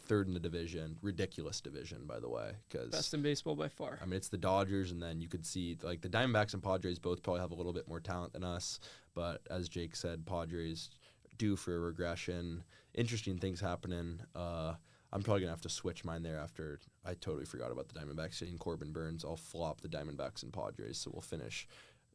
third in the division. Ridiculous division, by the way. Best in baseball by far. I mean, it's the Dodgers, and then you could see, like, the Diamondbacks and Padres both probably have a little bit more talent than us. But as Jake said, Padres due for a regression. Interesting things happening. I'm probably going to have to switch mine there after I totally forgot about the Diamondbacks seeing Corbin Burns. I'll flop the Diamondbacks and Padres, so we'll finish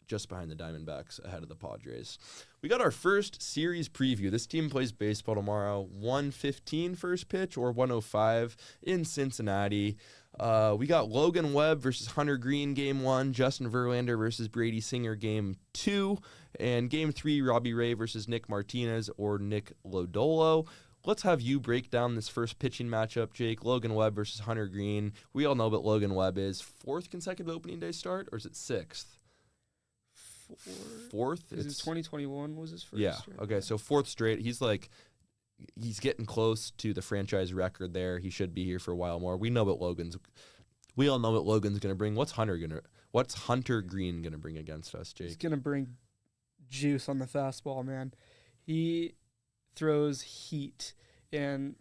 just behind the Diamondbacks ahead of the Padres. We got our first series preview. This team plays baseball tomorrow, 1:15 first pitch or 1:05 in Cincinnati. We got Logan Webb versus Hunter Green game 1, Justin Verlander versus Brady Singer game 2, and game 3, Robbie Ray versus Nick Martinez or Nick Lodolo. Let's have you break down this first pitching matchup, Jake. Logan Webb versus Hunter Green. We all know what Logan Webb is. 4th consecutive opening day start, or is it 6th? 4th? It's 2021 was his first. Yeah. Okay. So 4th straight. He's getting close to the franchise record there. He should be here for a while more. We all know what Logan's going to bring. What's Hunter Green going to bring against us, Jake? He's going to bring juice on the fastball, man. He throws heat, and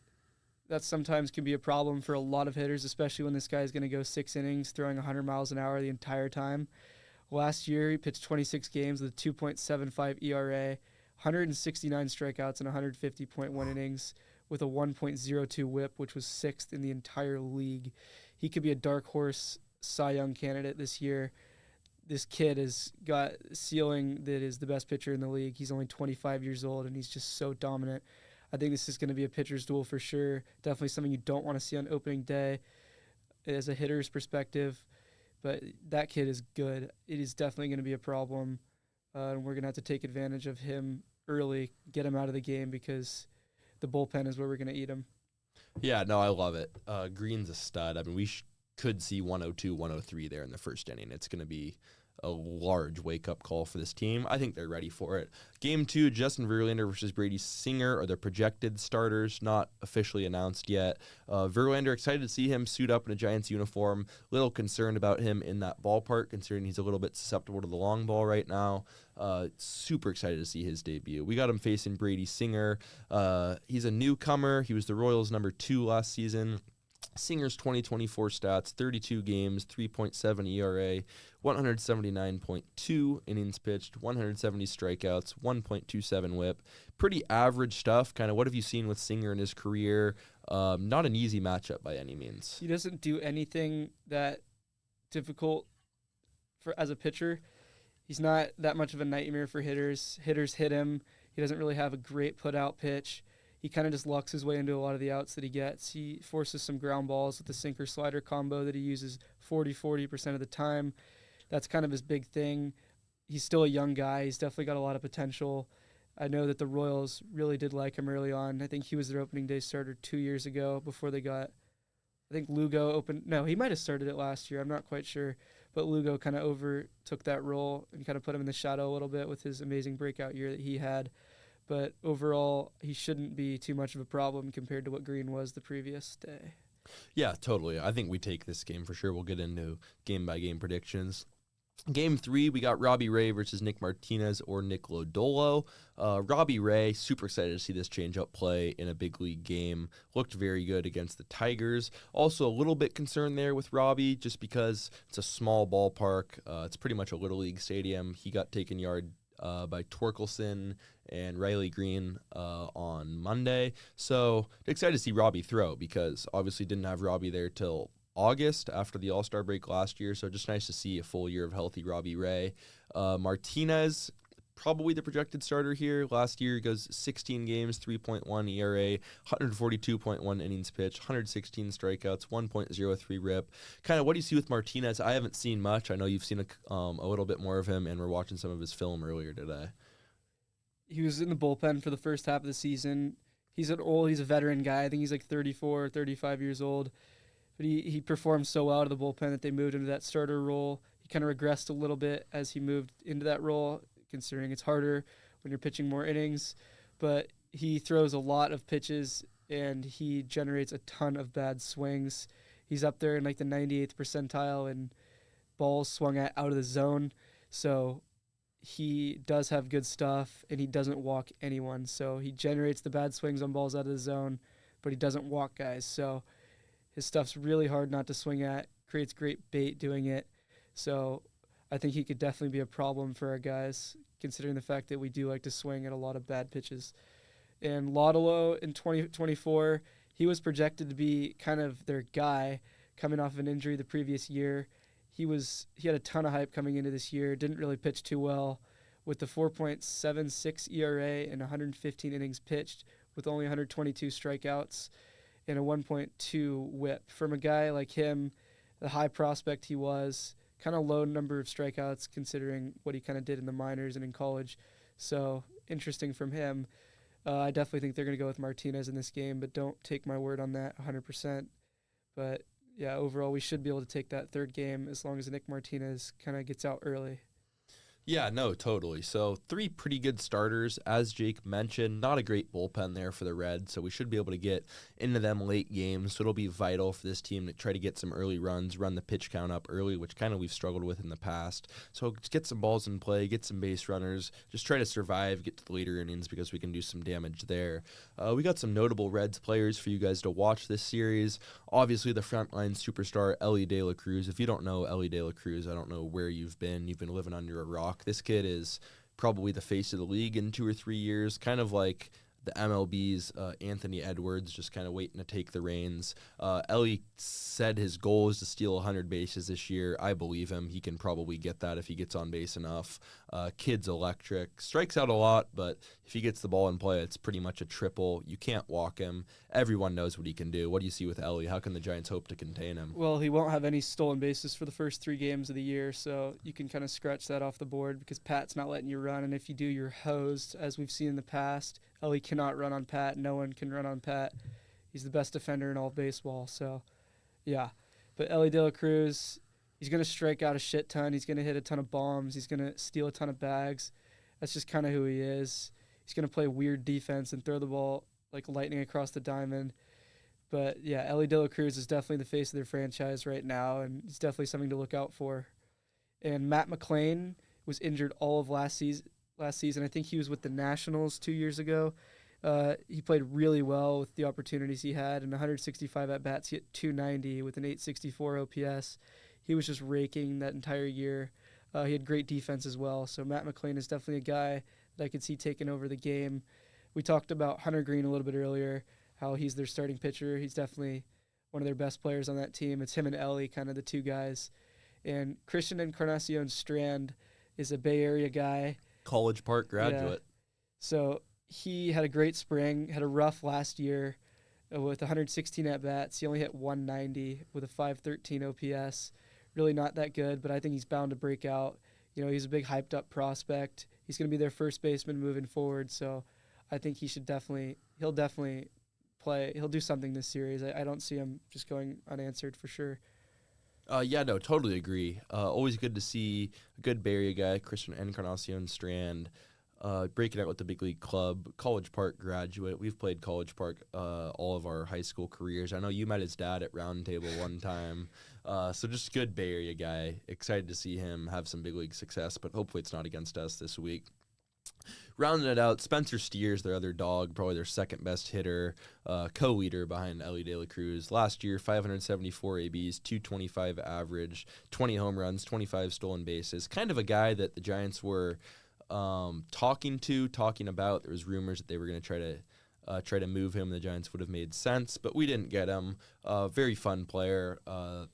that sometimes can be a problem for a lot of hitters, especially when this guy's going to go 6 innings throwing 100 miles an hour the entire time. Last year, he pitched 26 games with a 2.75 ERA, 169 strikeouts, and 150.1 innings with a 1.02 whip, which was 6th in the entire league. He could be a dark horse Cy Young candidate this year. This kid has got a ceiling that is the best pitcher in the league. He's only 25 years old, and he's just so dominant. I think this is going to be a pitcher's duel for sure. Definitely something you don't want to see on opening day as a hitter's perspective. But that kid is good. It is definitely going to be a problem. And we're going to have to take advantage of him early, get him out of the game, because the bullpen is where we're going to eat him. Yeah, no, I love it. Green's a stud. I mean, we could see 102, 103 there in the first inning. It's going to be a large wake-up call for this team. I think they're ready for it. Game 2, Justin Verlander versus Brady Singer are the projected starters, not officially announced yet. Verlander, excited to see him suit up in a Giants uniform. Little concerned about him in that ballpark, considering he's a little bit susceptible to the long ball right now. Super excited to see his debut. We got him facing Brady Singer. He's a newcomer. He was the Royals' number 2 last season. Singer's 2024 stats, 32 games, 3.7 ERA, 179.2 innings pitched, 170 strikeouts, 1.27 whip. Pretty average stuff. Kind of what have you seen with Singer in his career? Not an easy matchup by any means. He doesn't do anything that difficult as a pitcher. He's not that much of a nightmare for hitters. Hitters hit him. He doesn't really have a great put-out pitch. He kind of just lucks his way into a lot of the outs that he gets. He forces some ground balls with the sinker-slider combo that he uses 40% of the time. That's kind of his big thing. He's still a young guy. He's definitely got a lot of potential. I know that the Royals really did like him early on. I think he was their opening day starter 2 years ago before they got, I think Lugo opened. No, he might have started it last year. I'm not quite sure. but Lugo kind of overtook that role and kind of put him in the shadow a little bit with his amazing breakout year that he had. But overall, he shouldn't be too much of a problem compared to what Green was the previous day. Yeah, totally. I think we take this game for sure. We'll get into game-by-game predictions. Game 3, we got Robbie Ray versus Nick Martinez or Nick Lodolo. Robbie Ray, super excited to see this change-up play in a big league game. Looked very good against the Tigers. Also a little bit concerned there with Robbie just because it's a small ballpark. It's pretty much a Little League stadium. He got taken yard by Torkelson and Riley Green on Monday. So excited to see Robbie throw because obviously didn't have Robbie there till August after the All-Star break last year. So just nice to see a full year of healthy Robbie Ray. Martinez, probably the projected starter here. Last year he goes 16 games, 3.1 ERA, 142.1 innings pitched, 116 strikeouts, 1.03 RIP. Kind of what do you see with Martinez? I haven't seen much. I know you've seen a little bit more of him, and we're watching some of his film earlier today. He was in the bullpen for the first half of the season. He's a veteran guy. I think he's like 34 or 35 years old. But he performed so well out of the bullpen that they moved into that starter role. He kind of regressed a little bit as he moved into that role, considering it's harder when you're pitching more innings. But he throws a lot of pitches, and he generates a ton of bad swings. He's up there in like the 98th percentile in balls swung at out of the zone. So he does have good stuff, and he doesn't walk anyone. So he generates the bad swings on balls out of the zone, but he doesn't walk guys. So his stuff's really hard not to swing at, creates great bait doing it. So I think he could definitely be a problem for our guys, considering the fact that we do like to swing at a lot of bad pitches. And Lodolo in 2024, he was projected to be kind of their guy coming off of an injury the previous year. He had a ton of hype coming into this year, didn't really pitch too well with the 4.76 ERA and 115 innings pitched with only 122 strikeouts and a 1.2 whip. From a guy like him, the high prospect he was, kind of low number of strikeouts considering what he kind of did in the minors and in college. So interesting from him. I definitely think they're going to go with Martinez in this game, but don't take my word on that 100%. But yeah, overall, we should be able to take that third game as long as Nick Martinez kind of gets out early. Yeah, no, totally. So 3 pretty good starters, as Jake mentioned. Not a great bullpen there for the Reds, so we should be able to get into them late games. So it'll be vital for this team to try to get some early runs, run the pitch count up early, which kind of we've struggled with in the past. So get some balls in play, get some base runners, just try to survive, get to the later innings because we can do some damage there. We got some notable Reds players for you guys to watch this series. Obviously, the frontline superstar, Elly De La Cruz. If you don't know Elly De La Cruz, I don't know where you've been. You've been living under a rock. This kid is probably the face of the league in 2 or 3 years, kind of like the MLB's Anthony Edwards, just kind of waiting to take the reins. Elly said his goal is to steal 100 bases this year. I believe him. He can probably get that if he gets on base enough. Kid's electric. Strikes out a lot, but if he gets the ball in play, it's pretty much a triple. You can't walk him. Everyone knows what he can do. What do you see with Elly? How can the Giants hope to contain him? Well, he won't have any stolen bases for the first 3 games of the year, so you can kind of scratch that off the board because Pat's not letting you run, and if you do, you're hosed, as we've seen in the past. Elly cannot run on Pat. No one can run on Pat. He's the best defender in all of baseball, so yeah. But Elly De La Cruz, he's going to strike out a shit ton. He's going to hit a ton of bombs. He's going to steal a ton of bags. That's just kind of who he is. He's going to play weird defense and throw the ball like lightning across the diamond. But yeah, Elly De La Cruz is definitely the face of their franchise right now, and he's definitely something to look out for. And Matt McClain was injured all of last season. I think he was with the Nationals 2 years ago. He played really well with the opportunities he had. In 165 at-bats, he hit 290 with an 864 OPS. He was just raking that entire year. He had great defense as well. So Matt McClain is definitely a guy that I could see taking over the game. We talked about Hunter Green a little bit earlier, how he's their starting pitcher. He's definitely one of their best players on that team. It's him and Elly, kind of the 2 guys. And Christian Encarnacion Strand is a Bay Area guy. College Park graduate. Yeah. So he had a great spring, had a rough last year with 116 at-bats. He only hit 190 with a 513 OPS. Really not that good, but I think he's bound to break out. You know, he's a big hyped-up prospect. He's going to be their first baseman moving forward, so I think he'll definitely play. He'll do something this series. I don't see him just going unanswered for sure. Yeah, no, totally agree. Always good to see a good Bay Area guy, Christian Encarnacion Strand, breaking out with the big league club, College Park graduate. We've played College Park all of our high school careers. I know you met his dad at Round Table one time. So just good Bay Area guy. Excited to see him have some big league success, but hopefully it's not against us this week. Rounding it out, Spencer Steers, their other dog, probably their second best hitter, co-leader behind Ellie De La Cruz. Last year, 574 ABs, 225 average, 20 home runs, 25 stolen bases. Kind of a guy that the Giants were talking about. There was rumors that they were going to try to move him. The Giants would have made sense, but we didn't get him. Very fun player.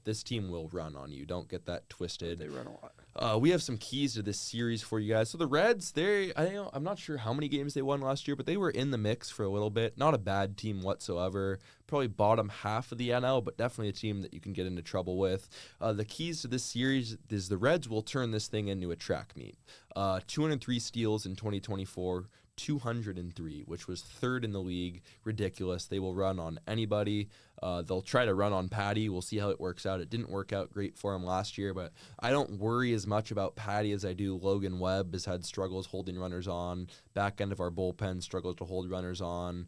This team will run on you. Don't get that twisted. They run a lot. We have some keys to this series for you guys. So the Reds, I'm not sure how many games they won last year, but they were in the mix for a little bit. Not a bad team whatsoever. Probably bottom half of the NL, but definitely a team that you can get into trouble with. The keys to this series is the Reds will turn this thing into a track meet. 203 steals in 2024. 203, which was third in the league. Ridiculous. They will run on anybody. They'll try to run on Patty. We'll see how it works out. It didn't work out great for him last year, but I don't worry as much about Patty as I do Logan Webb. Has had struggles holding runners on. Back end of our bullpen struggles to hold runners on.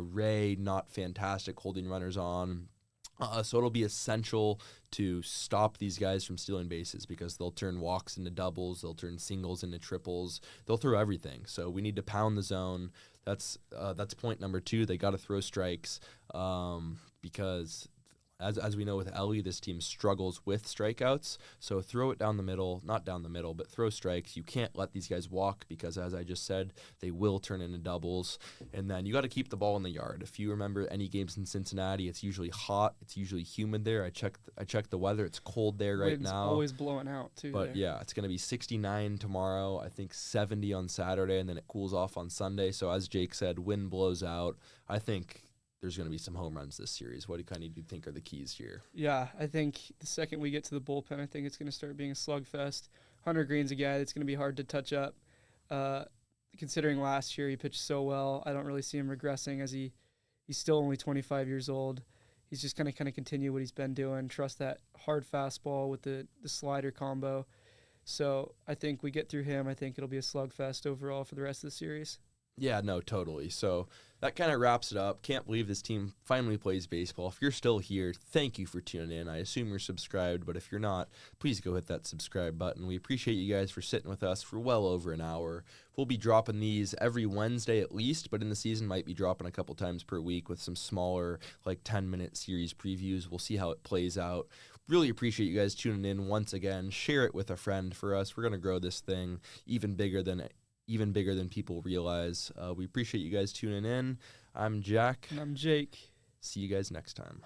Ray, not fantastic holding runners on. So it'll be essential to stop these guys from stealing bases because they'll turn walks into doubles, they'll turn singles into triples, they'll throw everything. So we need to pound the zone. That's point number 2. They got to throw strikes because as we know with Ellie, this team struggles with strikeouts. So throw it down the middle, not down the middle, but throw strikes. You can't let these guys walk because, as I just said, they will turn into doubles. And then you got to keep the ball in the yard. If you remember any games in Cincinnati, it's usually hot. It's usually humid there. I checked the weather. It's cold there right Wind's now. always blowing out too. But there. yeah, it's going to be 69 tomorrow. I think 70 on Saturday, and then it cools off on Sunday. So as Jake said, wind blows out. I think there's going to be some home runs this series. What do you think are the keys here? Yeah, I think the second we get to the bullpen, I think it's going to start being a slugfest. Hunter Green's a guy that's going to be hard to touch up. Considering last year he pitched so well, I don't really see him regressing as he's still only 25 years old. He's just going to kind of continue what he's been doing, trust that hard fastball with the slider combo. So I think we get through him. I think it'll be a slugfest overall for the rest of the series. Yeah, no, totally. So that kind of wraps it up. Can't believe this team finally plays baseball. If you're still here, thank you for tuning in. I assume you're subscribed, but if you're not, please go hit that subscribe button. We appreciate you guys for sitting with us for well over an hour. We'll be dropping these every Wednesday at least, but in the season might be dropping a couple times per week with some smaller, like 10-minute series previews. We'll see how it plays out. Really appreciate you guys tuning in once again. Share it with a friend for us. We're going to grow this thing even bigger than people realize. We appreciate you guys tuning in. I'm Jack. And I'm Jake. See you guys next time.